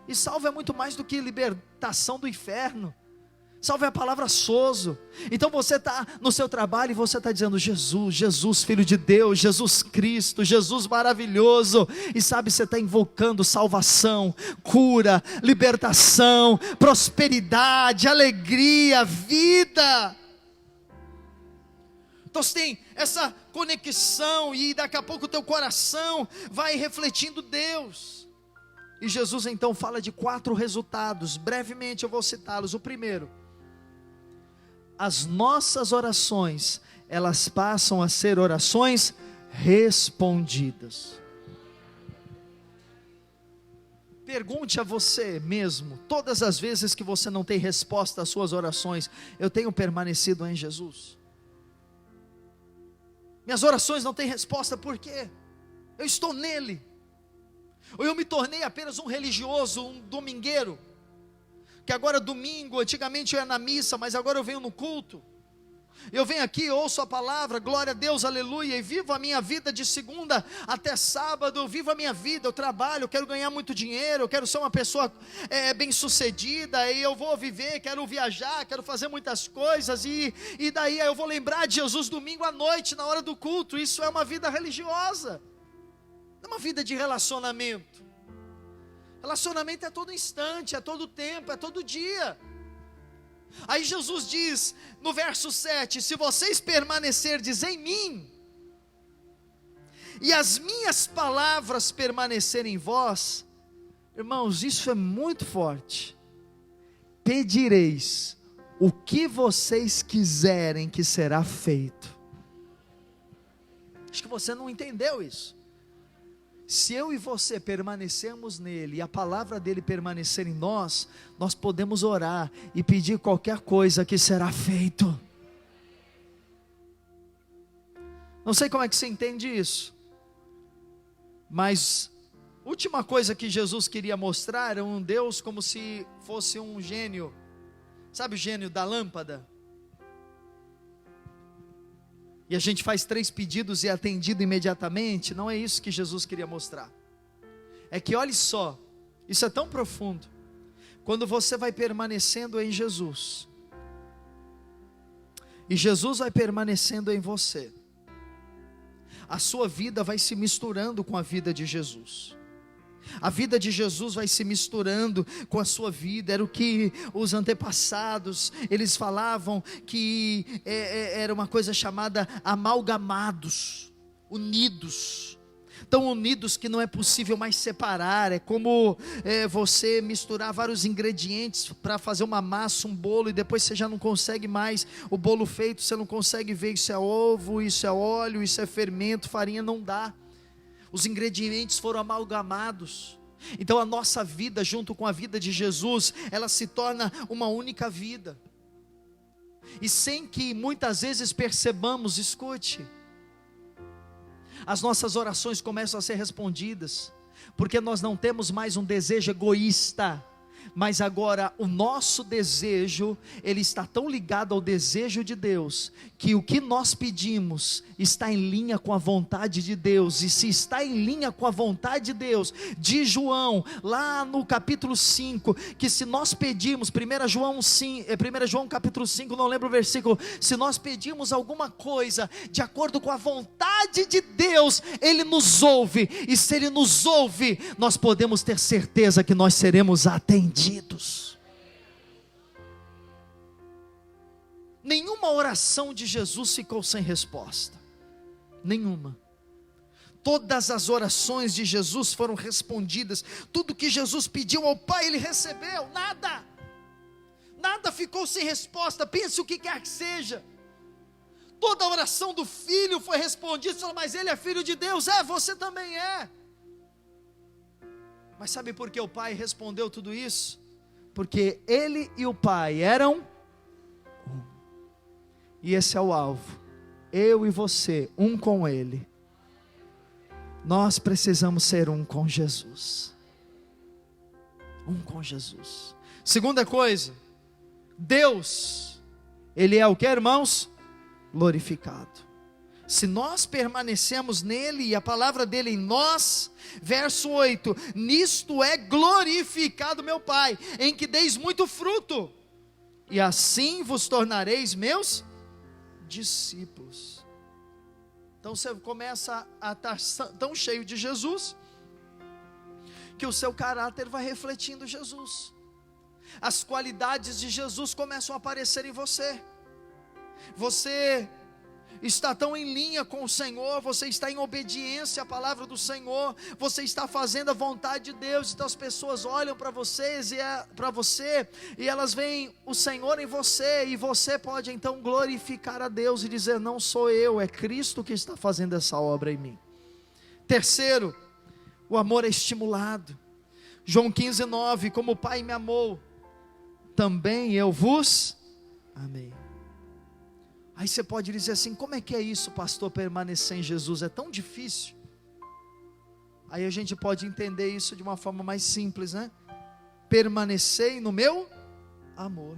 E salvo é muito mais do que libertação do inferno. Salvo é a palavra sozo. Então você está no seu trabalho e você está dizendo, Jesus, Jesus Filho de Deus, Jesus Cristo, Jesus maravilhoso. E sabe, você está invocando salvação, cura, libertação, prosperidade, alegria, vida. Então você tem essa conexão, e daqui a pouco o teu coração vai refletindo Deus. E Jesus então fala de 4 resultados, brevemente eu vou citá-los. O primeiro, as nossas orações, elas passam a ser orações respondidas. Pergunte a você mesmo, todas as vezes que você não tem resposta às suas orações, eu tenho permanecido em Jesus? Minhas orações não têm resposta, por quê? Eu estou nele. Ou eu me tornei apenas um religioso, um domingueiro, que agora domingo, antigamente eu ia na missa, mas agora eu venho no culto, eu venho aqui, ouço a palavra, glória a Deus, aleluia, e vivo a minha vida de segunda até sábado, eu vivo a minha vida, eu trabalho, eu quero ganhar muito dinheiro, eu quero ser uma pessoa bem sucedida, e eu vou viver, quero viajar, quero fazer muitas coisas, e daí eu vou lembrar de Jesus domingo à noite, na hora do culto. Isso é uma vida religiosa, não é uma vida de relacionamento. Relacionamento é todo instante, é todo tempo, é todo dia. Aí Jesus diz no verso 7, se vocês permanecerdes em mim, e as minhas palavras permanecerem em vós, irmãos, isso é muito forte, pedireis o que vocês quiserem que será feito. Acho que você não entendeu isso. Se eu e você permanecermos nele, e a palavra dele permanecer em nós, nós podemos orar e pedir qualquer coisa que será feito. Não sei como é que você entende isso. Mas última coisa que Jesus queria mostrar era um Deus como se fosse um gênio. Sabe o gênio da lâmpada? E a gente faz 3 pedidos e é atendido imediatamente. Não é isso que Jesus queria mostrar. É que olhe só, isso é tão profundo. Quando você vai permanecendo em Jesus, e Jesus vai permanecendo em você, a sua vida vai se misturando com a vida de Jesus. A vida de Jesus vai se misturando com a sua vida. Era o que os antepassados, eles falavam que era uma coisa chamada amalgamados, unidos. Tão unidos que não é possível mais separar. É como você misturar vários ingredientes para fazer uma massa, um bolo, e depois você já não consegue mais o bolo feito, você não consegue ver, isso é ovo, isso é óleo, isso é fermento, farinha, não dá. Os ingredientes foram amalgamados. Então a nossa vida junto com a vida de Jesus, ela se torna uma única vida. E sem que muitas vezes percebamos, escute, as nossas orações começam a ser respondidas, porque nós não temos mais um desejo egoísta, mas agora o nosso desejo, ele está tão ligado ao desejo de Deus, que o que nós pedimos está em linha com a vontade de Deus. E se está em linha com a vontade de Deus, diz João, lá no capítulo 5, que se nós pedimos, 1 João capítulo 5, não lembro o versículo, se nós pedimos alguma coisa, de acordo com a vontade de Deus, Ele nos ouve, e se Ele nos ouve, nós podemos ter certeza que nós seremos atendidos. Nenhuma oração de Jesus ficou sem resposta, nenhuma. Todas as orações de Jesus foram respondidas. Tudo que Jesus pediu ao Pai, Ele recebeu. Nada ficou sem resposta. Pense o que quer que seja. Toda a oração do Filho foi respondida. Você fala, mas Ele é Filho de Deus. Você também é. Mas sabe por que o Pai respondeu tudo isso? Porque Ele e o Pai eram um. E esse é o alvo. Eu e você, um com Ele. Nós precisamos ser um com Jesus. Um com Jesus. Segunda coisa, Deus, Ele é o que, irmãos? Glorificado. Se nós permanecemos nele e a palavra dele em nós, verso 8, nisto é glorificado meu Pai, em que deis muito fruto, e assim vos tornareis meus discípulos. Então você começa a estar tão cheio de Jesus, que o seu caráter vai refletindo Jesus. As qualidades de Jesus começam a aparecer em você. Você está tão em linha com o Senhor, você está em obediência à palavra do Senhor, você está fazendo a vontade de Deus. Então as pessoas olham para você e elas veem o Senhor em você, e você pode então glorificar a Deus e dizer, não sou eu, é Cristo que está fazendo essa obra em mim. Terceiro, o amor é estimulado. João 15:9, como o Pai me amou, também eu vos amei. Aí você pode dizer assim, como é que é isso, pastor, permanecer em Jesus? É tão difícil. Aí a gente pode entender isso de uma forma mais simples, né? Permanecei no meu amor.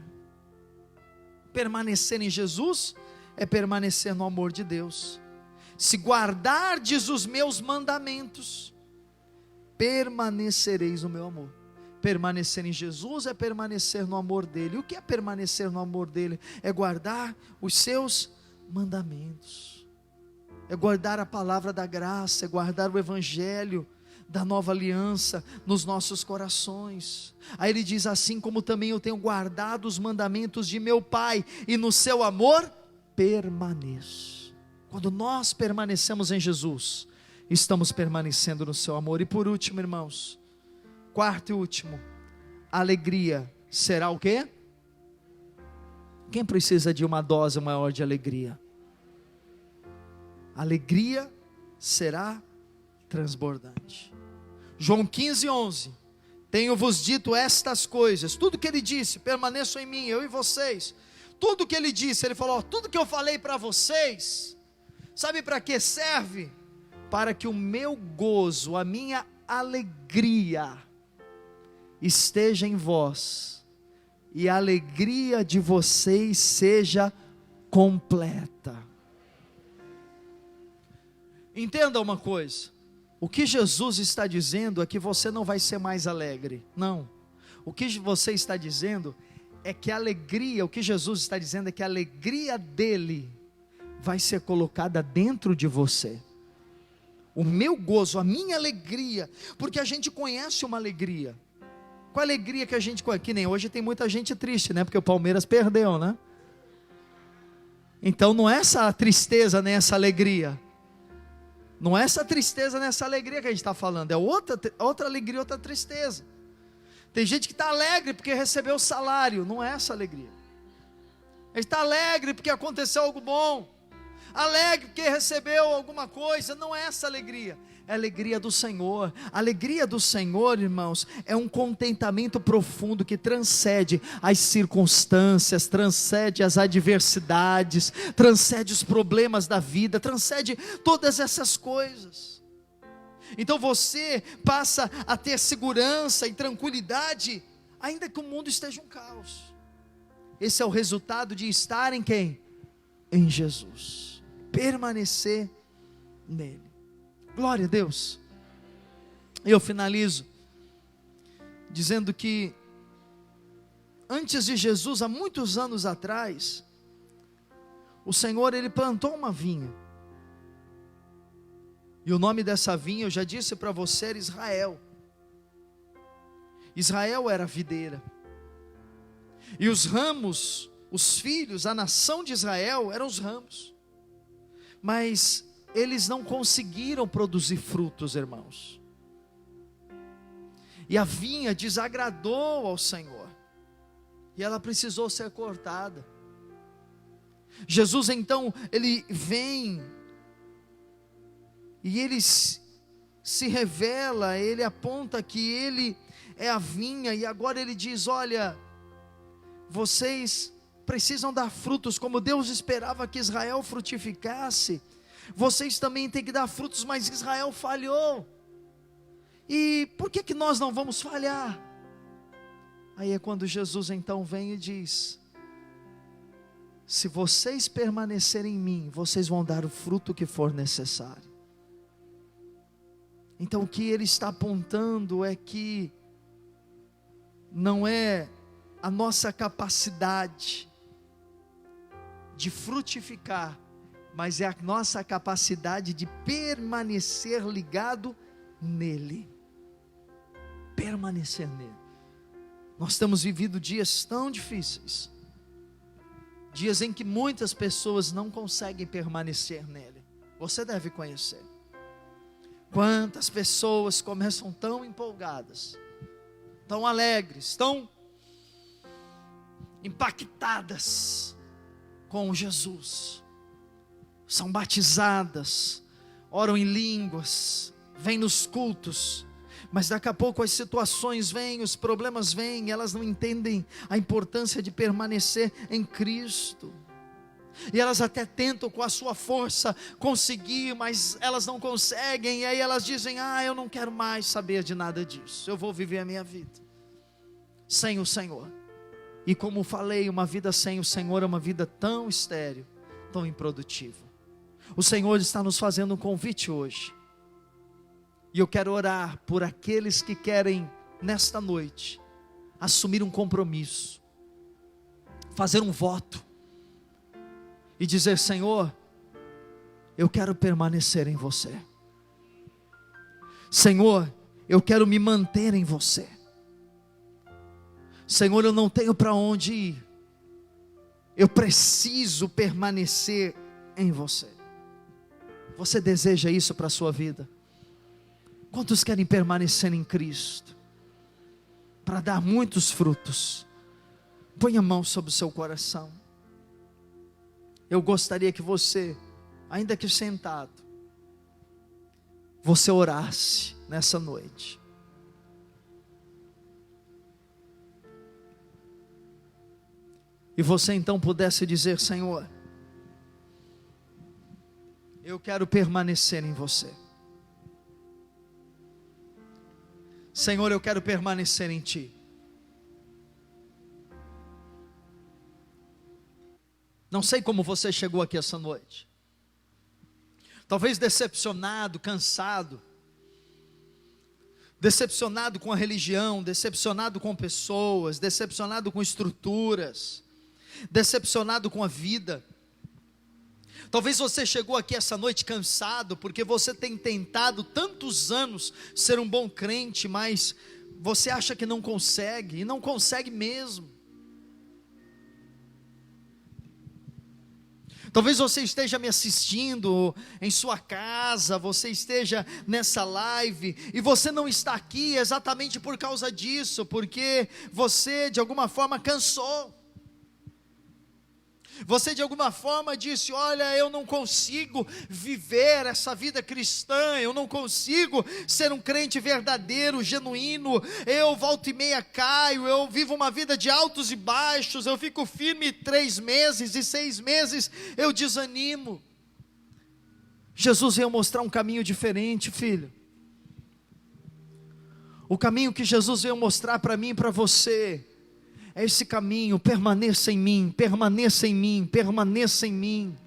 Permanecer em Jesus é permanecer no amor de Deus. Se guardardes os meus mandamentos, permanecereis no meu amor. Permanecer em Jesus é permanecer no amor dele. O que é permanecer no amor dele? É guardar os seus mandamentos, é guardar a palavra da graça, é guardar o evangelho da nova aliança nos nossos corações. Aí ele diz, assim como também eu tenho guardado os mandamentos de meu Pai, e no seu amor permaneço. Quando nós permanecemos em Jesus, estamos permanecendo no seu amor. E por último, irmãos, quarto e último, alegria será o quê? Quem precisa de uma dose maior de alegria? Alegria será transbordante. João 15:11, tenho-vos dito estas coisas. Tudo que ele disse, permaneçam em mim, eu e vocês. Tudo que ele disse, ele falou, tudo que eu falei para vocês, sabe para que serve? para que o meu gozo, a minha alegria esteja em vós, e a alegria de vocês seja completa. Entenda uma coisa, o que Jesus está dizendo é que você não vai ser mais alegre, não. O que você está dizendo é que a alegria, o que Jesus está dizendo é que a alegria dele vai ser colocada dentro de você. O meu gozo, a minha alegria, porque a gente conhece uma alegria. Qual a alegria que a gente conhece? Que nem hoje tem muita gente triste, né? Porque o Palmeiras perdeu, né? Então não é essa tristeza nem essa alegria. Não é essa tristeza nessa alegria que a gente está falando. É outra alegria, outra tristeza. Tem gente que está alegre porque recebeu o salário. Não é essa alegria. Ele está alegre porque aconteceu algo bom. Alegre porque recebeu alguma coisa. Não é essa alegria. É a alegria do Senhor. A alegria do Senhor, irmãos, é um contentamento profundo que transcende as circunstâncias, transcende as adversidades, transcende os problemas da vida, transcende todas essas coisas. Então você passa a ter segurança e tranquilidade, ainda que o mundo esteja um caos. Esse é o resultado de estar em quem? Em Jesus. Permanecer nele. Glória a Deus. Eu finalizo dizendo que antes de Jesus, há muitos anos atrás, o Senhor, Ele plantou uma vinha. E o nome dessa vinha, eu já disse para você, era Israel. Israel era a videira. E os ramos, os filhos, a nação de Israel eram os ramos. Mas eles não conseguiram produzir frutos, irmãos. E a vinha desagradou ao Senhor. E ela precisou ser cortada. Jesus então, Ele vem e Ele se revela, Ele aponta que Ele é a vinha, e agora Ele diz: olha, vocês precisam dar frutos, como Deus esperava que Israel frutificasse, vocês também têm que dar frutos, mas Israel falhou, e por que nós não vamos falhar? Aí é quando Jesus então vem e diz: se vocês permanecerem em mim, vocês vão dar o fruto que for necessário. Então o que Ele está apontando é que não é a nossa capacidade de frutificar, mas é a nossa capacidade de permanecer ligado nele. Permanecer nele. Nós temos vivido dias tão difíceis, dias em que muitas pessoas não conseguem permanecer nele. Você deve conhecer. Quantas pessoas começam tão empolgadas, tão alegres, tão impactadas com Jesus, são batizadas, oram em línguas, vêm nos cultos, mas daqui a pouco as situações vêm, os problemas vêm, elas não entendem a importância de permanecer em Cristo, e elas até tentam com a sua força conseguir, mas elas não conseguem, e aí elas dizem: eu não quero mais saber de nada disso, eu vou viver a minha vida sem o Senhor. E como falei, uma vida sem o Senhor é uma vida tão estéril, tão improdutiva. O Senhor está nos fazendo um convite hoje, e eu quero orar por aqueles que querem nesta noite assumir um compromisso, fazer um voto e dizer: Senhor, eu quero permanecer em você. Senhor, eu quero me manter em você. Senhor, eu não tenho para onde ir, eu preciso permanecer em você. Você deseja isso para a sua vida? Quantos querem permanecer em Cristo, para dar muitos frutos? Põe a mão sobre o seu coração. Eu gostaria que você, ainda que sentado, você orasse nessa noite. E você então pudesse dizer: Senhor, eu quero permanecer em você. Senhor, eu quero permanecer em Ti. Não sei como você chegou aqui essa noite. Talvez decepcionado, cansado, decepcionado com a religião, decepcionado com pessoas, decepcionado com estruturas, decepcionado com a vida. Talvez você chegou aqui essa noite cansado, porque você tem tentado tantos anos ser um bom crente, mas você acha que não consegue, e não consegue mesmo. Talvez você esteja me assistindo em sua casa, você esteja nessa live, e você não está aqui exatamente por causa disso, porque você de alguma forma cansou. Você de alguma forma disse: olha, eu não consigo viver essa vida cristã, eu não consigo ser um crente verdadeiro, genuíno, eu volta e meia caio, eu vivo uma vida de altos e baixos, eu fico firme 3 meses e 6 meses eu desanimo. Jesus veio mostrar um caminho diferente, filho. O caminho que Jesus veio mostrar para mim e para você é esse caminho: permaneça em mim, permaneça em mim, permaneça em mim.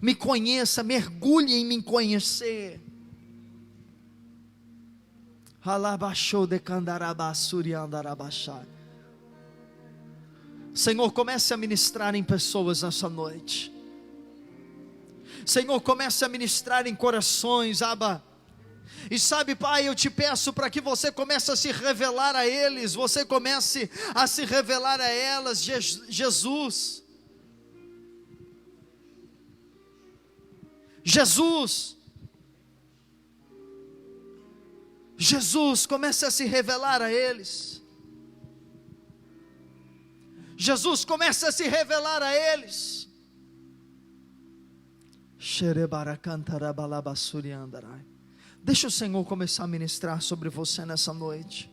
Me conheça, mergulhe em me conhecer. Senhor, comece a ministrar em pessoas nessa noite. Senhor, comece a ministrar em corações, Abba. E sabe, Pai, eu te peço para que você comece a se revelar a eles, você comece a se revelar a elas. Jesus, comece a se revelar a eles. Jesus, comece a se revelar a eles. Deixa o Senhor começar a ministrar sobre você nessa noite.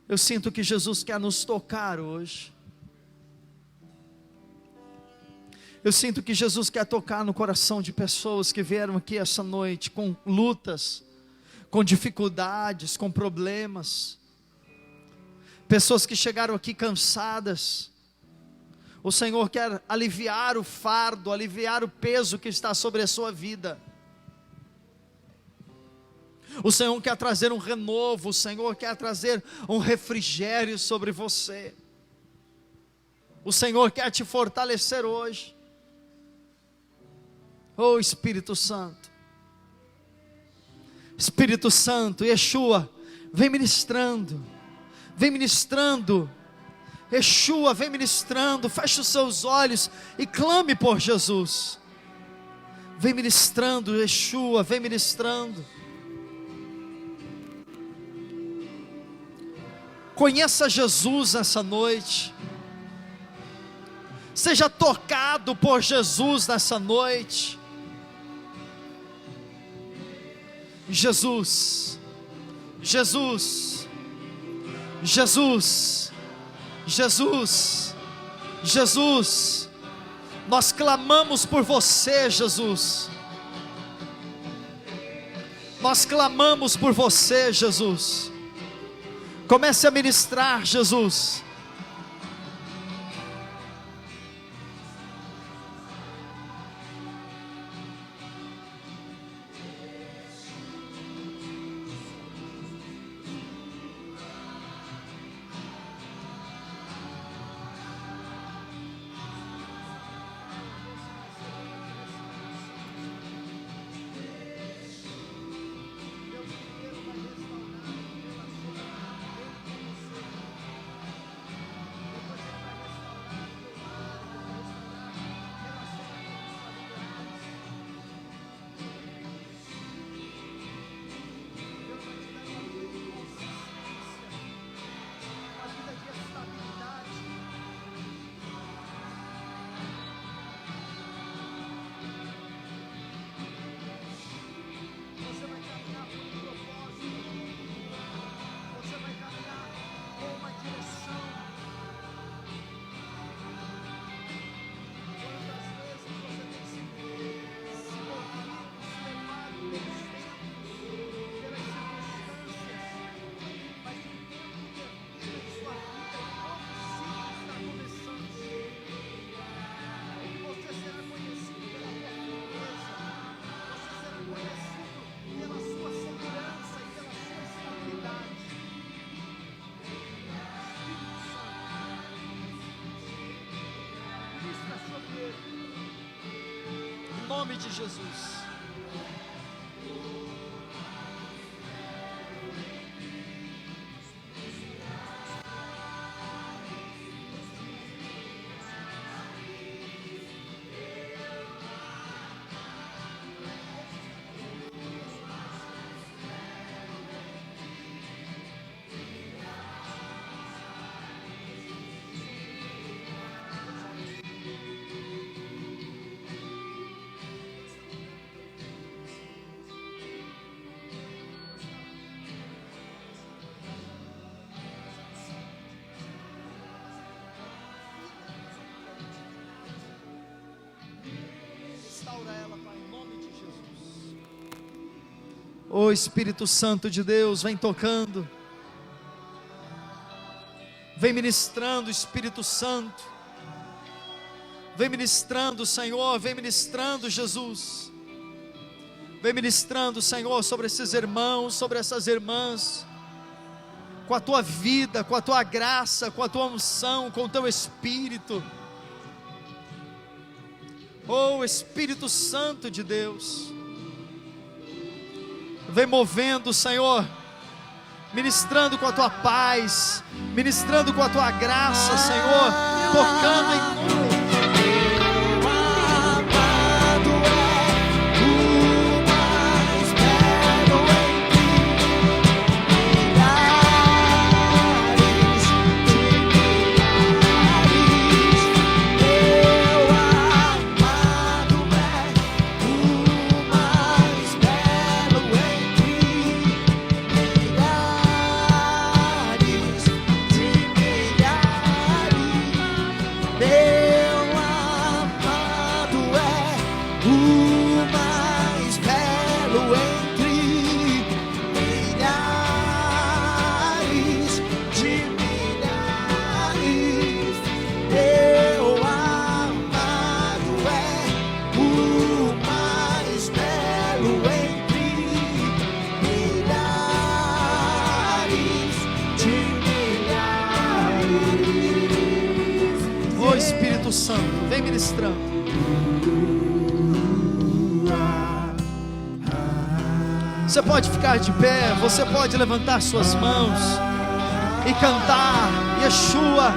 Eu sinto que Jesus quer nos tocar hoje. Eu sinto que Jesus quer tocar no coração de pessoas que vieram aqui essa noite com lutas, com dificuldades, com problemas. Pessoas que chegaram aqui cansadas. O Senhor quer aliviar o fardo, aliviar o peso que está sobre a sua vida. O Senhor quer trazer um renovo, o Senhor quer trazer um refrigério sobre você. O Senhor quer te fortalecer hoje. Oh Espírito Santo, Espírito Santo, Yeshua, vem ministrando, Yeshua, vem ministrando. Feche os seus olhos e clame por Jesus. Vem ministrando, Yeshua, vem ministrando. Conheça Jesus essa noite. Seja tocado por Jesus nessa noite. Jesus, Jesus, Jesus, Jesus, Jesus, nós clamamos por você, Jesus. Nós clamamos por você, Jesus. Comece a ministrar, Jesus. nome de Jesus. Ô Espírito Santo de Deus, vem tocando, vem ministrando, Espírito Santo, vem ministrando, Senhor, vem ministrando, Jesus, vem ministrando, Senhor, sobre esses irmãos, sobre essas irmãs, com a tua vida, com a tua graça, com a tua unção, com o teu Espírito. Ô Espírito Santo de Deus, vem movendo, Senhor, ministrando com a tua paz, ministrando com a tua graça, Senhor, tocando em nós. Santo, vem ministrando. Você pode ficar de pé, você pode levantar suas mãos e cantar Yeshua.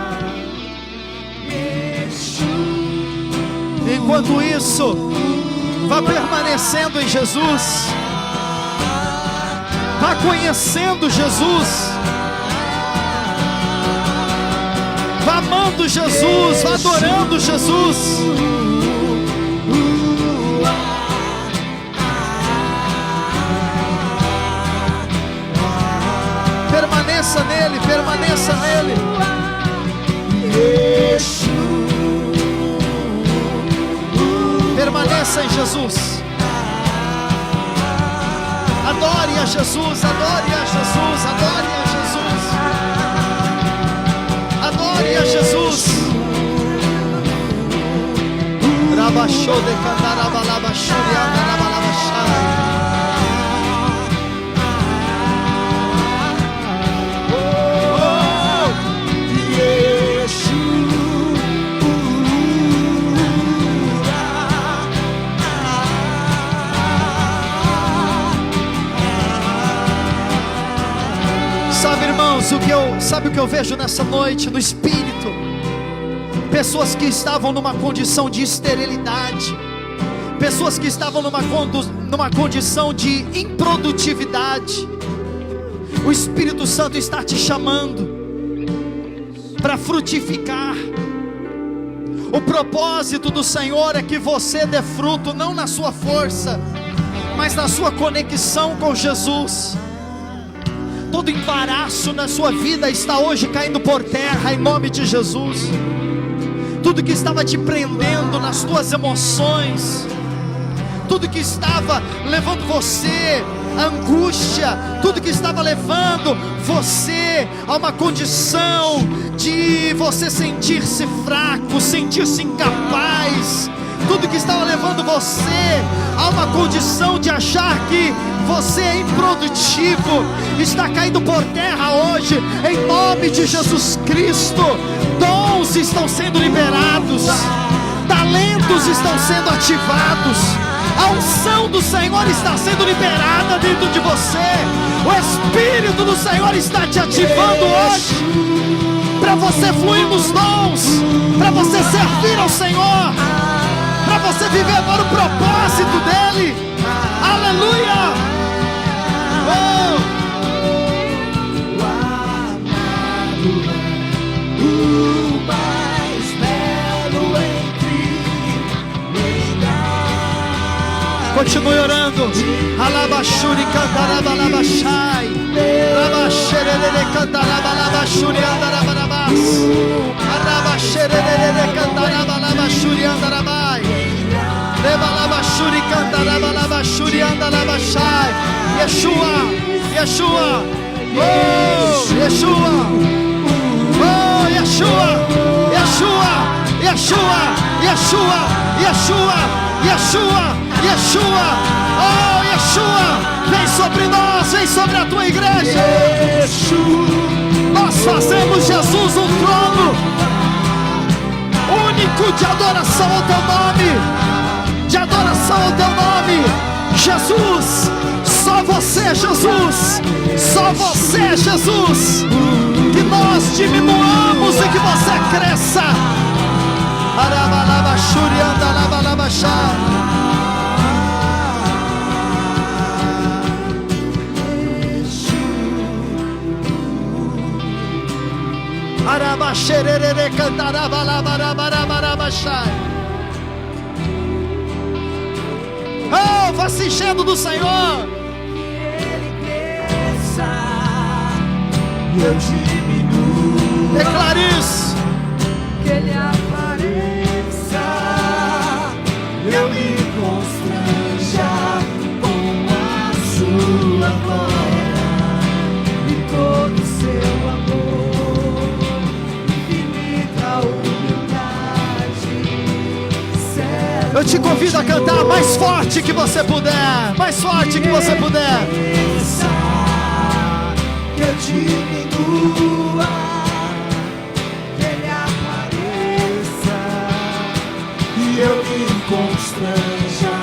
Enquanto isso, vá permanecendo em Jesus, vá conhecendo Jesus, vá amando Jesus, vá adorando Jesus. Permaneça nele, permaneça nele. Permaneça em Jesus. Adore a Jesus, adore a Jesus, adore a Jesus. Adore a Jesus. Rabashou de canarabalabashuri andarabalabashai. Sabe o que eu vejo nessa noite no Espírito? Pessoas que estavam numa condição de esterilidade, pessoas que estavam numa condição de improdutividade. O Espírito Santo está te chamando para frutificar. O propósito do Senhor é que você dê fruto, não na sua força, mas na sua conexão com Jesus. Todo embaraço na sua vida está hoje caindo por terra em nome de Jesus. Tudo que estava te prendendo nas tuas emoções, tudo que estava levando você à angústia, tudo que estava levando você a uma condição de você sentir-se fraco, sentir-se incapaz, tudo que estava levando você a uma condição de achar que você é improdutivo, está caindo por terra hoje, em nome de Jesus Cristo. Dons estão sendo liberados, talentos estão sendo ativados, A unção do Senhor está sendo liberada dentro de você. O Espírito do Senhor está te ativando hoje, para você fluir nos dons, para você servir ao Senhor, para você viver agora o propósito dEle. Aleluia! Oh! Continue orando. Alabashuri cantarabalabashai. Rabasherere cantarabalabashuri andarabarabas. Arabasherere cantarabalabashuri andarabai. Rebalabashuri cantarabalabashuri andarabashai. Yeshua, Yeshua. Oh, Yeshua. Oh, Yeshua. Yeshua, Yeshua, Yeshua, Yeshua, Yeshua. Yeshua, oh Yeshua, vem sobre nós, vem sobre a tua igreja. Nós fazemos Jesus um trono único de adoração ao teu nome, de adoração ao teu nome. Jesus, só você, Jesus, só você, Jesus. Que nós diminuamos e que você cresça. Arabalabashuri andalabalabashai. Arabaxerere cantarabalabarabarabarabashai. Oh, vá se enchendo do Senhor. Ele cresça e eu diminuo. Declare isso. Que Ele apareça e eu me constranja com a sua glória e todo o seu amor. Eu te convido a cantar mais forte que você puder, mais forte que você puder. Que eu diminua, que Ele apareça e eu me constranja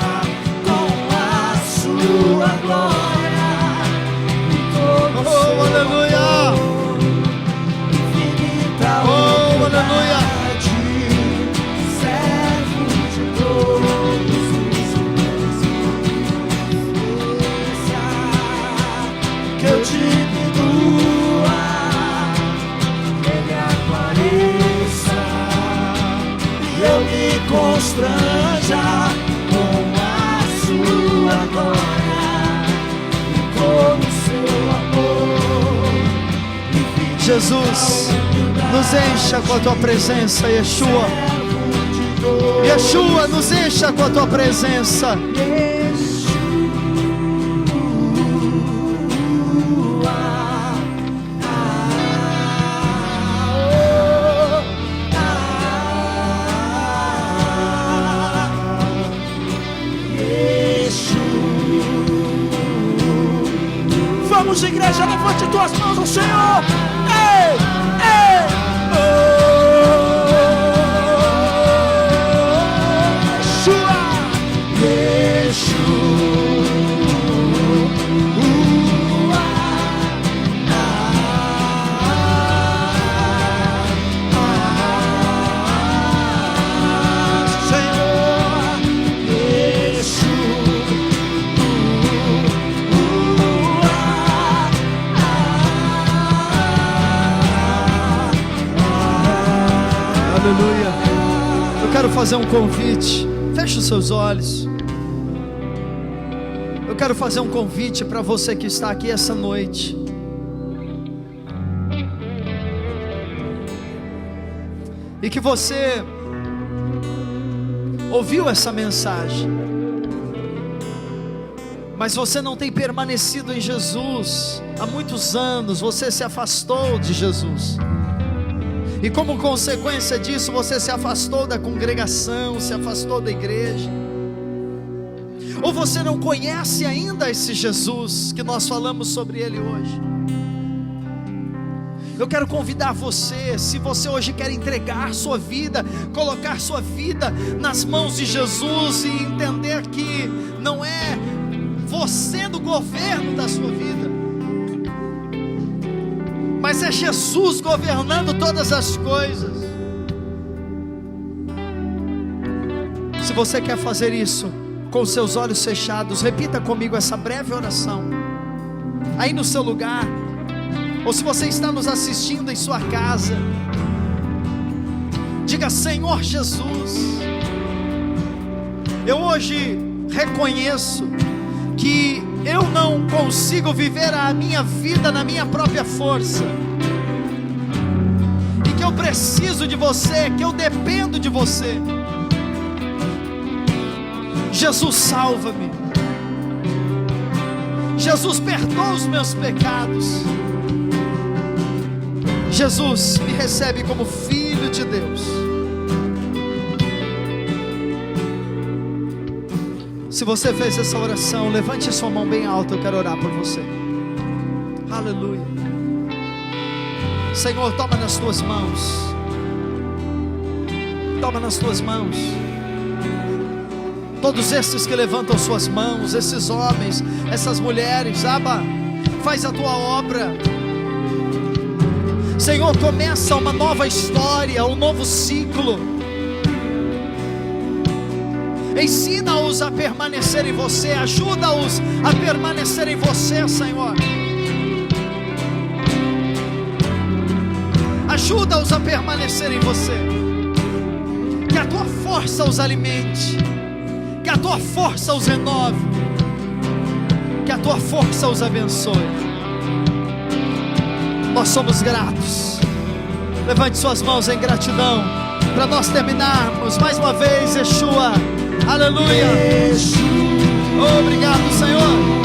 com a sua glória e todo o seu aleluia. Infinita, oh, aleluia. Que eu diminua, que Ele apareça e eu me constranja com a sua glória e com o seu amor. Jesus, nos encha com a tua presença, Yeshua. Yeshua, nos encha com a tua presença. Vamos, igreja, levante tuas mãos ao Senhor. Ei, ei, aleluia. Eu quero fazer um convite. Feche os seus olhos. Eu quero fazer um convite para você que está aqui essa noite. E que você ouviu essa mensagem, mas você não tem permanecido em Jesus há muitos anos. Você se afastou de Jesus. E como consequência disso, você se afastou da congregação, se afastou da igreja. Ou você não conhece ainda esse Jesus que nós falamos sobre ele hoje. Eu quero convidar você, se você hoje quer entregar sua vida, colocar sua vida nas mãos de Jesus e entender que não é você no governo da sua vida, mas é Jesus governando todas as coisas. Se você quer fazer isso com seus olhos fechados, repita comigo essa breve oração aí no seu lugar, ou se você está nos assistindo em sua casa, diga: Senhor Jesus, eu hoje reconheço que eu não consigo viver a minha vida na minha própria força, e que eu preciso de você, que eu dependo de você. Jesus, salva-me. Jesus, perdoa os meus pecados. Jesus, me recebe como filho de Deus. Se você fez essa oração, levante sua mão bem alta, eu quero orar por você. Aleluia. Senhor, toma nas tuas mãos. Toma nas tuas mãos. Todos esses que levantam suas mãos, esses homens, essas mulheres, Abba, faz a tua obra. Senhor, começa uma nova história, um novo ciclo. Ensina-os a permanecer em você, ajuda-os a permanecer em você, Senhor. Ajuda-os a permanecer em você. Que a tua força os alimente, que a tua força os renove, que a tua força os abençoe. Nós somos gratos. Levante suas mãos em gratidão, para nós terminarmos mais uma vez. Yeshua, aleluia. Obrigado, Senhor.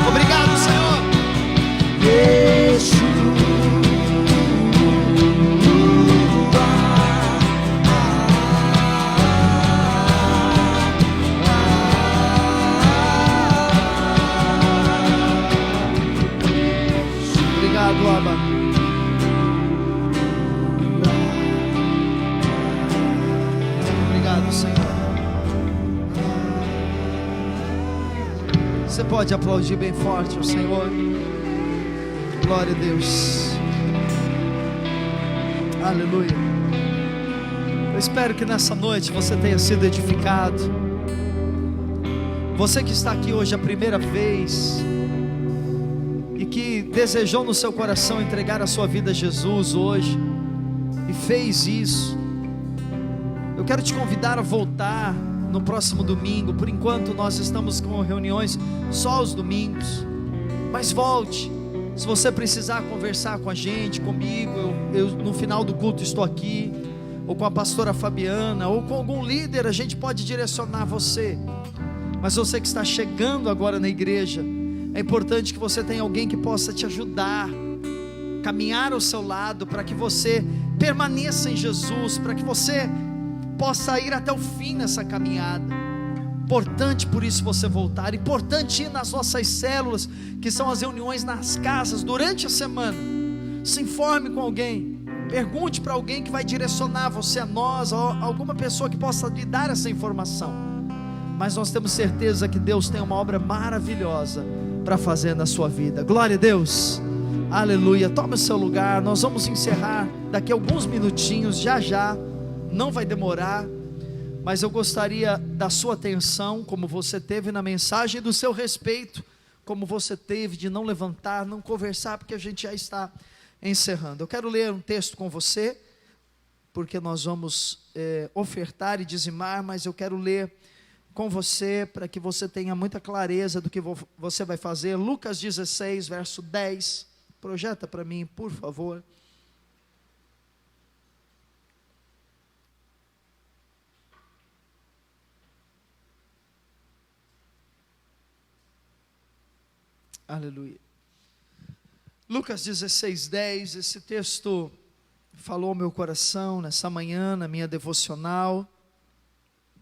Obrigado, Senhor. Obrigado, Senhor. Você pode aplaudir bem forte o Senhor. Glória a Deus. Aleluia. Eu espero que nessa noite você tenha sido edificado. Você que está aqui hoje a primeira vez e que desejou no seu coração entregar a sua vida a Jesus hoje e fez isso, eu quero te convidar a voltar no próximo domingo. Por enquanto nós estamos com reuniões só aos domingos, mas volte. Se você precisar conversar com a gente, comigo, eu no final do culto estou aqui, ou com a pastora Fabiana, ou com algum líder, a gente pode direcionar você. Mas você que está chegando agora na igreja, é importante que você tenha alguém que possa te ajudar, caminhar ao seu lado, para que você permaneça em Jesus, para que você possa ir até o fim nessa caminhada. Importante por isso você voltar, importante ir nas nossas células, que são as reuniões nas casas durante a semana. Se informe com alguém, pergunte para alguém que vai direcionar você a nós, ou alguma pessoa que possa lhe dar essa informação. Mas nós temos certeza que Deus tem uma obra maravilhosa para fazer na sua vida. Glória a Deus, aleluia. Tome o seu lugar, nós vamos encerrar daqui a alguns minutinhos, já, não vai demorar. Mas eu gostaria da sua atenção, como você teve na mensagem, do seu respeito, como você teve de não levantar, não conversar, porque a gente já está encerrando. Eu quero ler um texto com você, porque nós vamos ofertar e dizimar, mas eu quero ler com você, para que você tenha muita clareza do que você vai fazer. Lucas 16, verso 10, projeta para mim, por favor. Aleluia. Lucas 16, 10, esse texto falou ao meu coração nessa manhã, na minha devocional.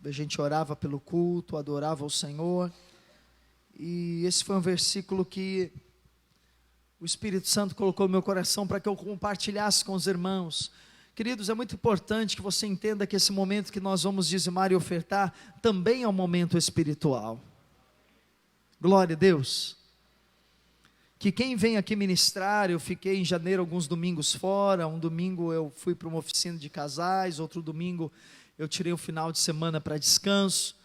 A gente orava pelo culto, adorava o Senhor, e esse foi um versículo que o Espírito Santo colocou no meu coração para que eu compartilhasse com os irmãos. Queridos, é muito importante que você entenda que esse momento que nós vamos dizimar e ofertar também é um momento espiritual. Glória a Deus. Que quem vem aqui ministrar, eu fiquei em janeiro alguns domingos fora, um domingo eu fui para uma oficina de casais, outro domingo eu tirei um final de semana para descanso.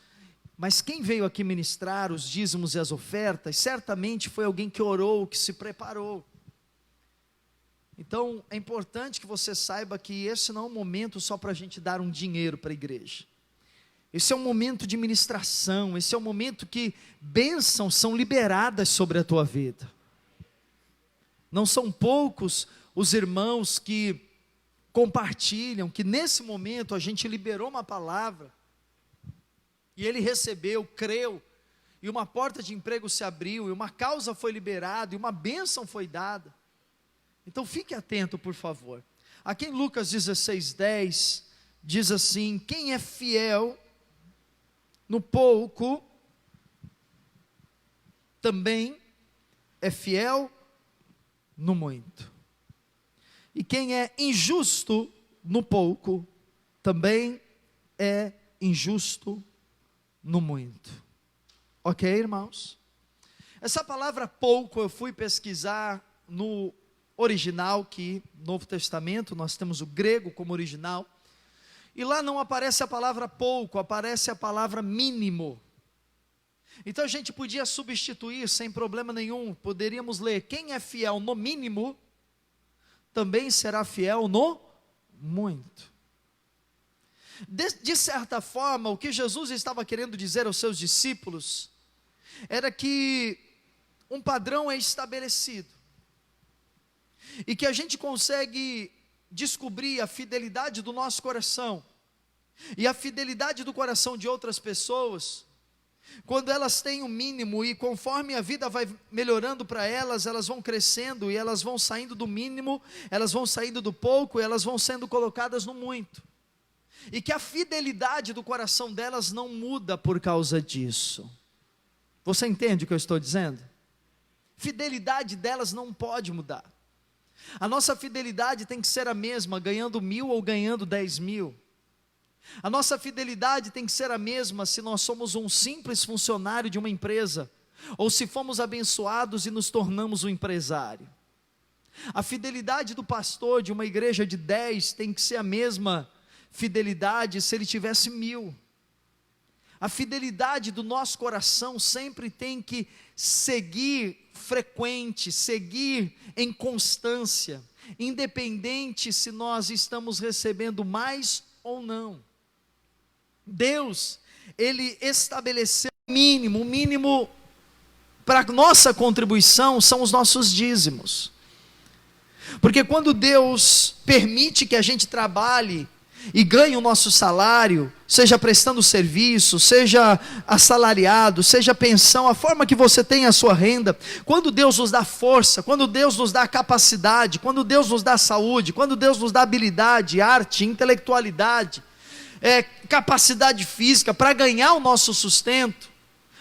Mas quem veio aqui ministrar os dízimos e as ofertas, certamente foi alguém que orou, que se preparou. Então, é importante que você saiba que esse não é um momento só para a gente dar um dinheiro para a igreja. Esse é um momento de ministração, esse é um momento que bênçãos são liberadas sobre a tua vida. Não são poucos os irmãos que compartilham, que nesse momento a gente liberou uma palavra, e ele recebeu, creu, e uma porta de emprego se abriu, e uma causa foi liberada, e uma bênção foi dada. Então fique atento, por favor. Aqui em Lucas 16:10, diz assim: quem é fiel no pouco, também é fiel no muito. E quem é injusto no pouco, também é injusto no muito. Ok, irmãos? Essa palavra pouco eu fui pesquisar no original, que Novo Testamento, nós temos o grego como original, e lá não aparece a palavra pouco, aparece a palavra mínimo. Então a gente podia substituir sem problema nenhum, poderíamos ler: quem é fiel no mínimo, também será fiel no muito. De certa forma, o que Jesus estava querendo dizer aos seus discípulos, era que um padrão é estabelecido, e que a gente consegue descobrir a fidelidade do nosso coração, e a fidelidade do coração de outras pessoas, quando elas têm o mínimo, e conforme a vida vai melhorando para elas, elas vão crescendo, e elas vão saindo do mínimo, elas vão saindo do pouco, e elas vão sendo colocadas no muito, e que a fidelidade do coração delas não muda por causa disso. Você entende o que eu estou dizendo? Fidelidade delas não pode mudar. A nossa fidelidade tem que ser a mesma, ganhando 1.000 ou ganhando 10.000. A nossa fidelidade tem que ser a mesma se nós somos um simples funcionário de uma empresa, ou se fomos abençoados e nos tornamos um empresário. A fidelidade do pastor de uma igreja de 10 tem que ser a mesma fidelidade se ele tivesse 1.000. A fidelidade do nosso coração sempre tem que seguir frequente, seguir em constância, independente se nós estamos recebendo mais ou não. Deus, Ele estabeleceu o mínimo para a nossa contribuição são os nossos dízimos. Porque quando Deus permite que a gente trabalhe e ganhe o nosso salário, seja prestando serviço, seja assalariado, seja pensão, a forma que você tem a sua renda, quando Deus nos dá força, quando Deus nos dá capacidade, quando Deus nos dá saúde, quando Deus nos dá habilidade, arte, intelectualidade, capacidade física para ganhar o nosso sustento,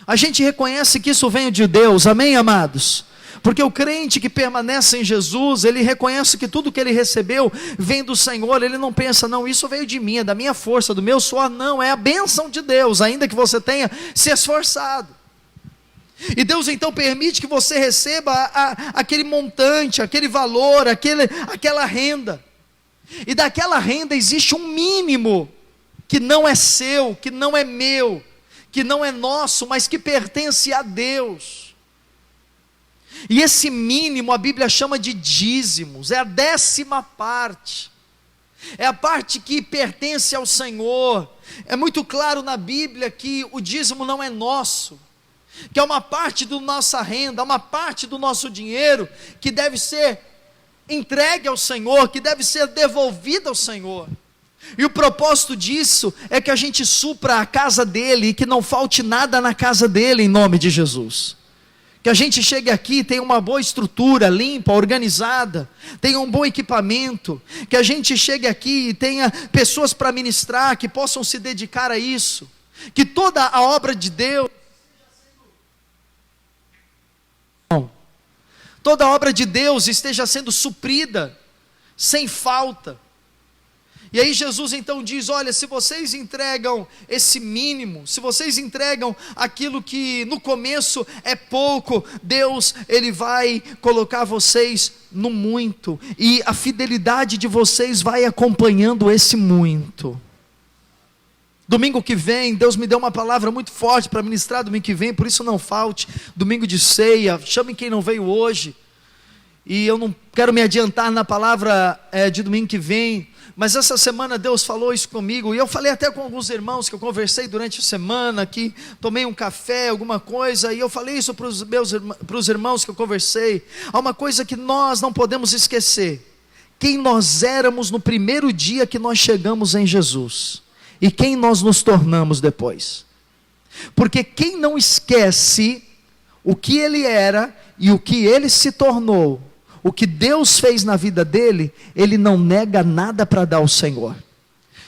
a gente reconhece que isso vem de Deus, amém, amados? Porque o crente que permanece em Jesus, ele reconhece que tudo que ele recebeu vem do Senhor. Ele não pensa, não, isso veio de mim, é da minha força, do meu suor. Não, é a bênção de Deus, ainda que você tenha se esforçado. E Deus então permite que você receba aquele montante, aquele valor, aquela renda. E daquela renda existe um mínimo que não é seu, que não é meu, que não é nosso, mas que pertence a Deus. E esse mínimo a Bíblia chama de dízimos, é a 10ª parte, é a parte que pertence ao Senhor. É muito claro na Bíblia que o dízimo não é nosso, que é uma parte da nossa renda, uma parte do nosso dinheiro, que deve ser entregue ao Senhor, que deve ser devolvida ao Senhor. E o propósito disso é que a gente supra a casa dele, e que não falte nada na casa dele, em nome de Jesus. Que a gente chegue aqui, tenha uma boa estrutura, limpa, organizada, tenha um bom equipamento, que a gente chegue aqui e tenha pessoas para ministrar, que possam se dedicar a isso, que toda a obra de Deus, toda a obra de Deus esteja sendo suprida, sem falta. E aí Jesus então diz: olha, se vocês entregam esse mínimo, se vocês entregam aquilo que no começo é pouco, Deus, Ele vai colocar vocês no muito, e a fidelidade de vocês vai acompanhando esse muito. Domingo que vem, Deus me deu uma palavra muito forte para ministrar domingo que vem, por isso não falte, domingo de ceia, chame quem não veio hoje, e eu não quero me adiantar na palavra de domingo que vem, mas essa semana Deus falou isso comigo, e eu falei até com alguns irmãos que eu conversei durante a semana, que tomei um café, alguma coisa, e eu falei isso para os irmãos que eu conversei. Há uma coisa que nós não podemos esquecer: quem nós éramos no primeiro dia que nós chegamos em Jesus, e quem nós nos tornamos depois. Porque quem não esquece o que ele era e o que ele se tornou, o que Deus fez na vida dele, ele não nega nada para dar ao Senhor.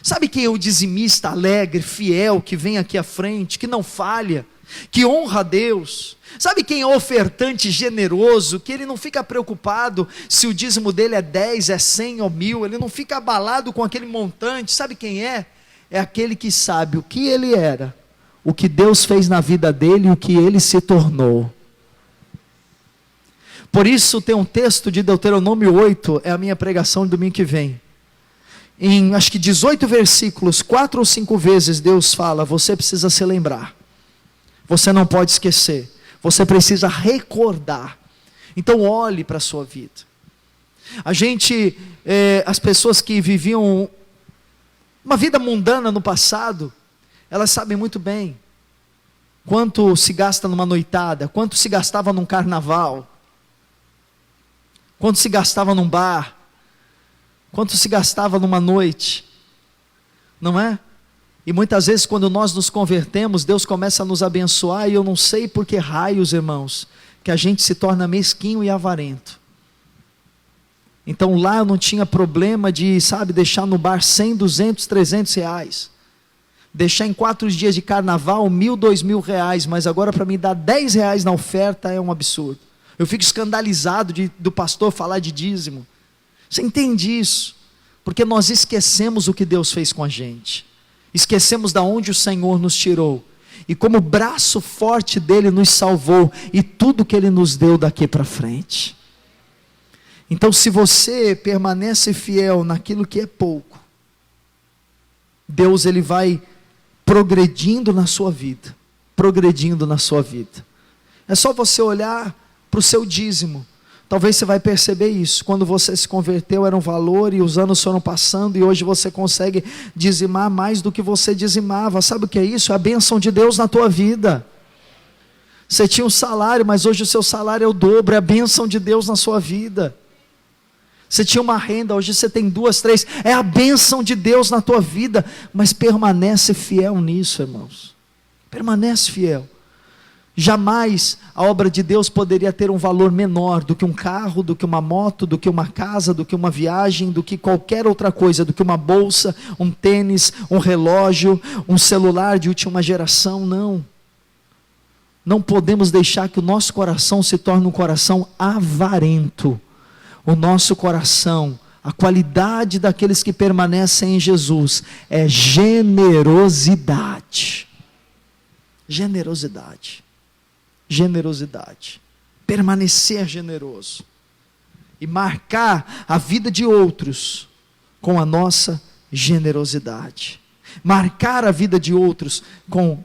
Sabe quem é o dizimista alegre, fiel, que vem aqui à frente, que não falha, que honra a Deus? Sabe quem é o ofertante generoso, que ele não fica preocupado se o dízimo dele é 10, é 100 ou 1000, ele não fica abalado com aquele montante? Sabe quem é? É aquele que sabe o que ele era, o que Deus fez na vida dele e o que ele se tornou. Por isso tem um texto de Deuteronômio 8, é a minha pregação de domingo que vem. Em acho que 18 versículos, 4 ou 5 vezes Deus fala: você precisa se lembrar, você não pode esquecer, você precisa recordar. Então olhe para a sua vida. As pessoas que viviam uma vida mundana no passado, elas sabem muito bem quanto se gasta numa noitada, quanto se gastava num carnaval, quanto se gastava num bar, quanto se gastava numa noite, não é? E muitas vezes quando nós nos convertemos, Deus começa a nos abençoar, e eu não sei por que raios, irmãos, que a gente se torna mesquinho e avarento. Então lá eu não tinha problema de, deixar no bar 100, 200, 300 reais, deixar em 4 dias de carnaval 1.000, 2.000 reais, mas agora para mim dar 10 reais na oferta é um absurdo. Eu fico escandalizado do pastor falar de dízimo. Você entende isso? Porque nós esquecemos o que Deus fez com a gente, esquecemos de onde o Senhor nos tirou, e como o braço forte dele nos salvou, e tudo que ele nos deu daqui para frente. Então se você permanece fiel naquilo que é pouco, Deus ele vai progredindo na sua vida, progredindo na sua vida. É só você olhar para o seu dízimo, talvez você vai perceber isso. Quando você se converteu era um valor, e os anos foram passando, e hoje você consegue dizimar mais do que você dizimava. Sabe o que é isso? É a bênção de Deus na tua vida. Você tinha um salário, mas hoje o seu salário é o dobro, é a bênção de Deus na sua vida. Você tinha uma renda, hoje você tem 2, 3, é a bênção de Deus na tua vida. Mas permanece fiel nisso, irmãos, permanece fiel. Jamais a obra de Deus poderia ter um valor menor do que um carro, do que uma moto, do que uma casa, do que uma viagem, do que qualquer outra coisa, do que uma bolsa, um tênis, um relógio, um celular de última geração. Não podemos deixar que o nosso coração se torne um coração avarento. O nosso coração, a qualidade daqueles que permanecem em Jesus é generosidade. Generosidade, permanecer generoso e marcar a vida de outros com a nossa generosidade, marcar a vida de outros com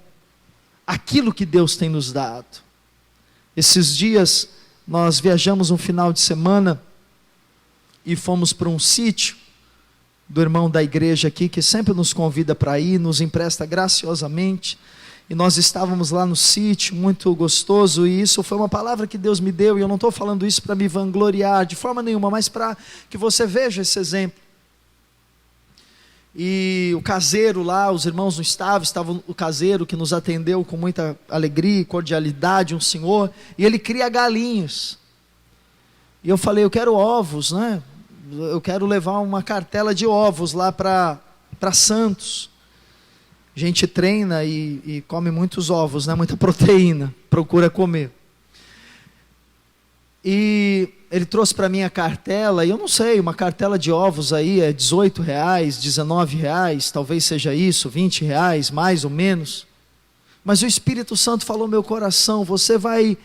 aquilo que Deus tem nos dado. Esses dias nós viajamos um final de semana e fomos para um sítio do irmão da igreja aqui, que sempre nos convida para ir, nos empresta graciosamente. E nós estávamos lá no sítio, muito gostoso, e isso foi uma palavra que Deus me deu, e eu não estou falando isso para me vangloriar de forma nenhuma, mas para que você veja esse exemplo. E o caseiro lá, os irmãos não estava o caseiro que nos atendeu com muita alegria e cordialidade, um senhor, e ele cria galinhas. E eu falei: eu quero ovos, né? Eu quero levar uma cartela de ovos lá para Santos. A gente treina e come muitos ovos, né? Muita proteína, procura comer. E ele trouxe para mim a cartela, e eu não sei, uma cartela de ovos aí é R$18, R$19, talvez seja isso, R$20, mais ou menos. Mas o Espírito Santo falou no meu coração: você vai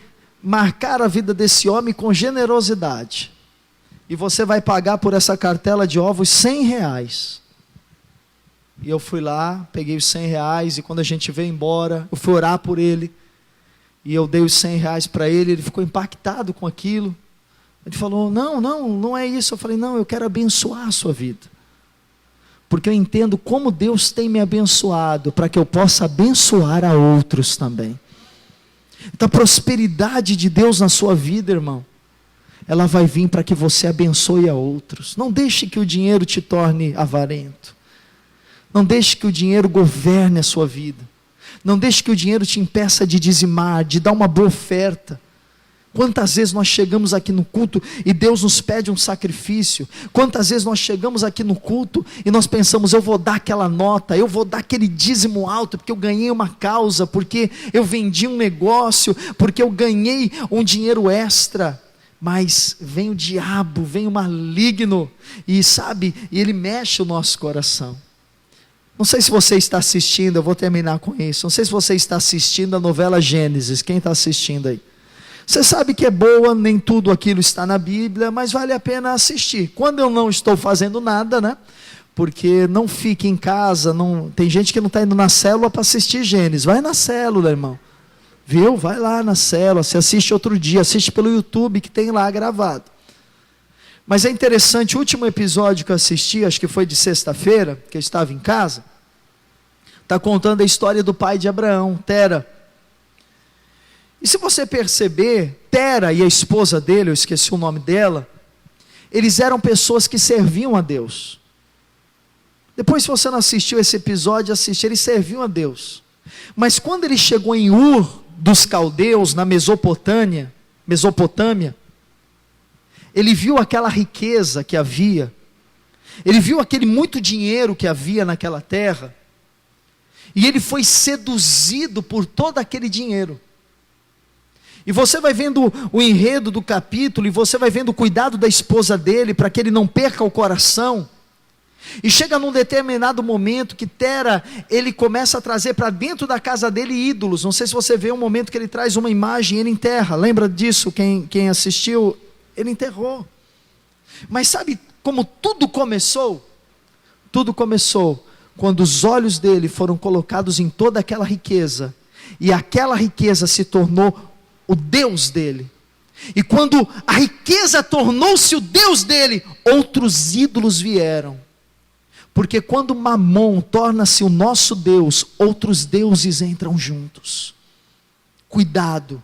marcar a vida desse homem com generosidade, e você vai pagar por essa cartela de ovos R$100. E eu fui lá, peguei os R$100, e quando a gente veio embora, eu fui orar por ele, e eu dei os R$100 para ele. Ele ficou impactado com aquilo. Ele falou: não é isso. Eu falei: não, eu quero abençoar a sua vida, porque eu entendo como Deus tem me abençoado, para que eu possa abençoar a outros também. Então a prosperidade de Deus na sua vida, irmão, ela vai vir para que você abençoe a outros. Não deixe que o dinheiro te torne avarento. Não deixe que o dinheiro governe a sua vida. Não deixe que o dinheiro te impeça de dizimar, de dar uma boa oferta. Quantas vezes nós chegamos aqui no culto e Deus nos pede um sacrifício? Quantas vezes nós chegamos aqui no culto e nós pensamos: eu vou dar aquela nota, eu vou dar aquele dízimo alto, porque eu ganhei uma causa, porque eu vendi um negócio, porque eu ganhei um dinheiro extra. Mas vem o diabo, vem o maligno, e ele mexe o nosso coração. Não sei se você está assistindo, eu vou terminar com isso. Não sei se você está assistindo a novela Gênesis. Quem está assistindo aí? Você sabe que é boa, nem tudo aquilo está na Bíblia, mas vale a pena assistir. Quando eu não estou fazendo nada, né? Porque não fique em casa, tem gente que não está indo na célula para assistir Gênesis. Vai na célula, irmão. Viu? Vai lá na célula, você assiste outro dia, assiste pelo YouTube que tem lá gravado. Mas é interessante, o último episódio que eu assisti, acho que foi de sexta-feira, que eu estava em casa, está contando a história do pai de Abraão, Tera. E se você perceber, Tera e a esposa dele, eu esqueci o nome dela, eles eram pessoas que serviam a Deus. Depois, se você não assistiu esse episódio, assiste, eles serviam a Deus. Mas quando ele chegou em Ur dos Caldeus, na Mesopotâmia, ele viu aquela riqueza que havia, ele viu aquele muito dinheiro que havia naquela terra, e ele foi seduzido por todo aquele dinheiro. E você vai vendo o enredo do capítulo, e você vai vendo o cuidado da esposa dele, para que ele não perca o coração. E chega num determinado momento que Tera, ele começa a trazer para dentro da casa dele ídolos. Não sei se você vê um momento que ele traz uma imagem e ele enterra. Lembra disso? Quem assistiu, ele enterrou. Mas sabe como tudo começou? Tudo começou quando os olhos dele foram colocados em toda aquela riqueza, e aquela riqueza se tornou o Deus dele. E quando a riqueza tornou-se o Deus dele, outros ídolos vieram. Porque quando Mamon torna-se o nosso Deus, outros deuses entram juntos. Cuidado.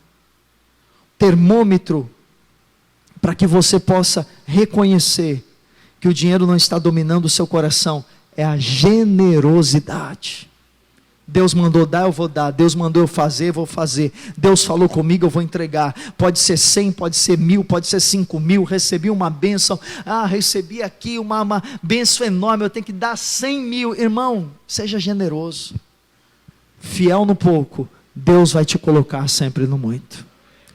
Termômetro para que você possa reconhecer que o dinheiro não está dominando o seu coração é a generosidade. Deus mandou dar, eu vou dar. Deus mandou eu fazer, eu vou fazer. Deus falou comigo, eu vou entregar. Pode ser 100, pode ser 1000, pode ser 5.000. Recebi uma bênção. Recebi aqui uma bênção enorme. Eu tenho que dar 100.000. Irmão, seja generoso. Fiel no pouco, Deus vai te colocar sempre no muito.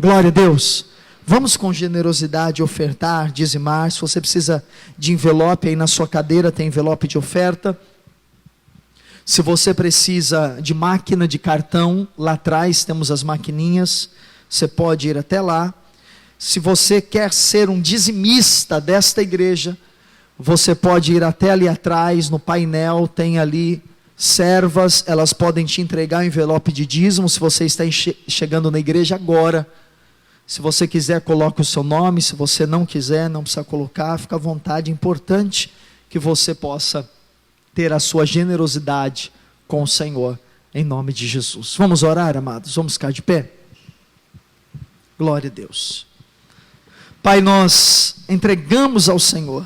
Glória a Deus. Vamos com generosidade ofertar, dizimar. Se você precisa de envelope, aí na sua cadeira tem envelope de oferta. Se você precisa de máquina de cartão, lá atrás temos as maquininhas, você pode ir até lá. Se você quer ser um dizimista desta igreja, você pode ir até ali atrás, no painel, tem ali servas, elas podem te entregar um envelope de dízimo, se você está chegando na igreja agora. Se você quiser, coloque o seu nome. Se você não quiser, não precisa colocar, fica à vontade. É importante que você possa ter a sua generosidade com o Senhor, em nome de Jesus. Vamos orar, amados? Vamos ficar de pé? Glória a Deus. Pai, nós entregamos ao Senhor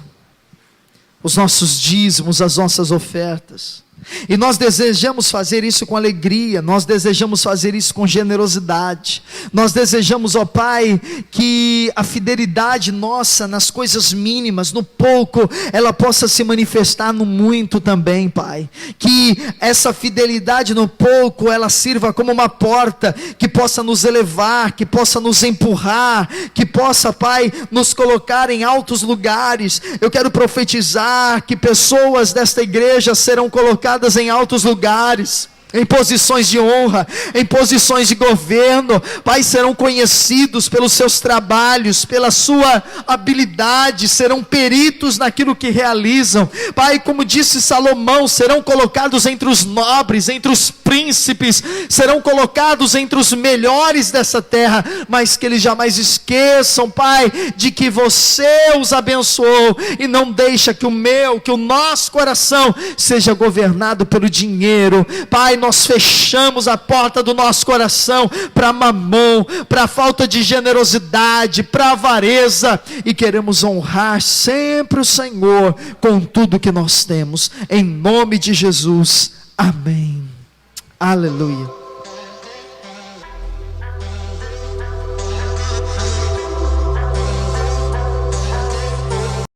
os nossos dízimos, as nossas ofertas. E nós desejamos fazer isso com alegria, nós desejamos fazer isso com generosidade, nós desejamos, ó Pai, que a fidelidade nossa nas coisas mínimas, no pouco, ela possa se manifestar no muito também, Pai. Que essa fidelidade no pouco, ela sirva como uma porta, que possa nos elevar, que possa nos empurrar, que possa, Pai, nos colocar em altos lugares. Eu quero profetizar que pessoas desta igreja serão colocadas em altos lugares, em posições de honra, em posições de governo. Pai, serão conhecidos pelos seus trabalhos, pela sua habilidade, serão peritos naquilo que realizam. Pai, como disse Salomão, serão colocados entre os nobres, entre os príncipes, serão colocados entre os melhores dessa terra, mas que eles jamais esqueçam, Pai, de que você os abençoou, e não deixa que o nosso coração seja governado pelo dinheiro. Pai, nós fechamos a porta do nosso coração para mamão, para falta de generosidade, para avareza, e queremos honrar sempre o Senhor com tudo que nós temos, em nome de Jesus, amém, aleluia.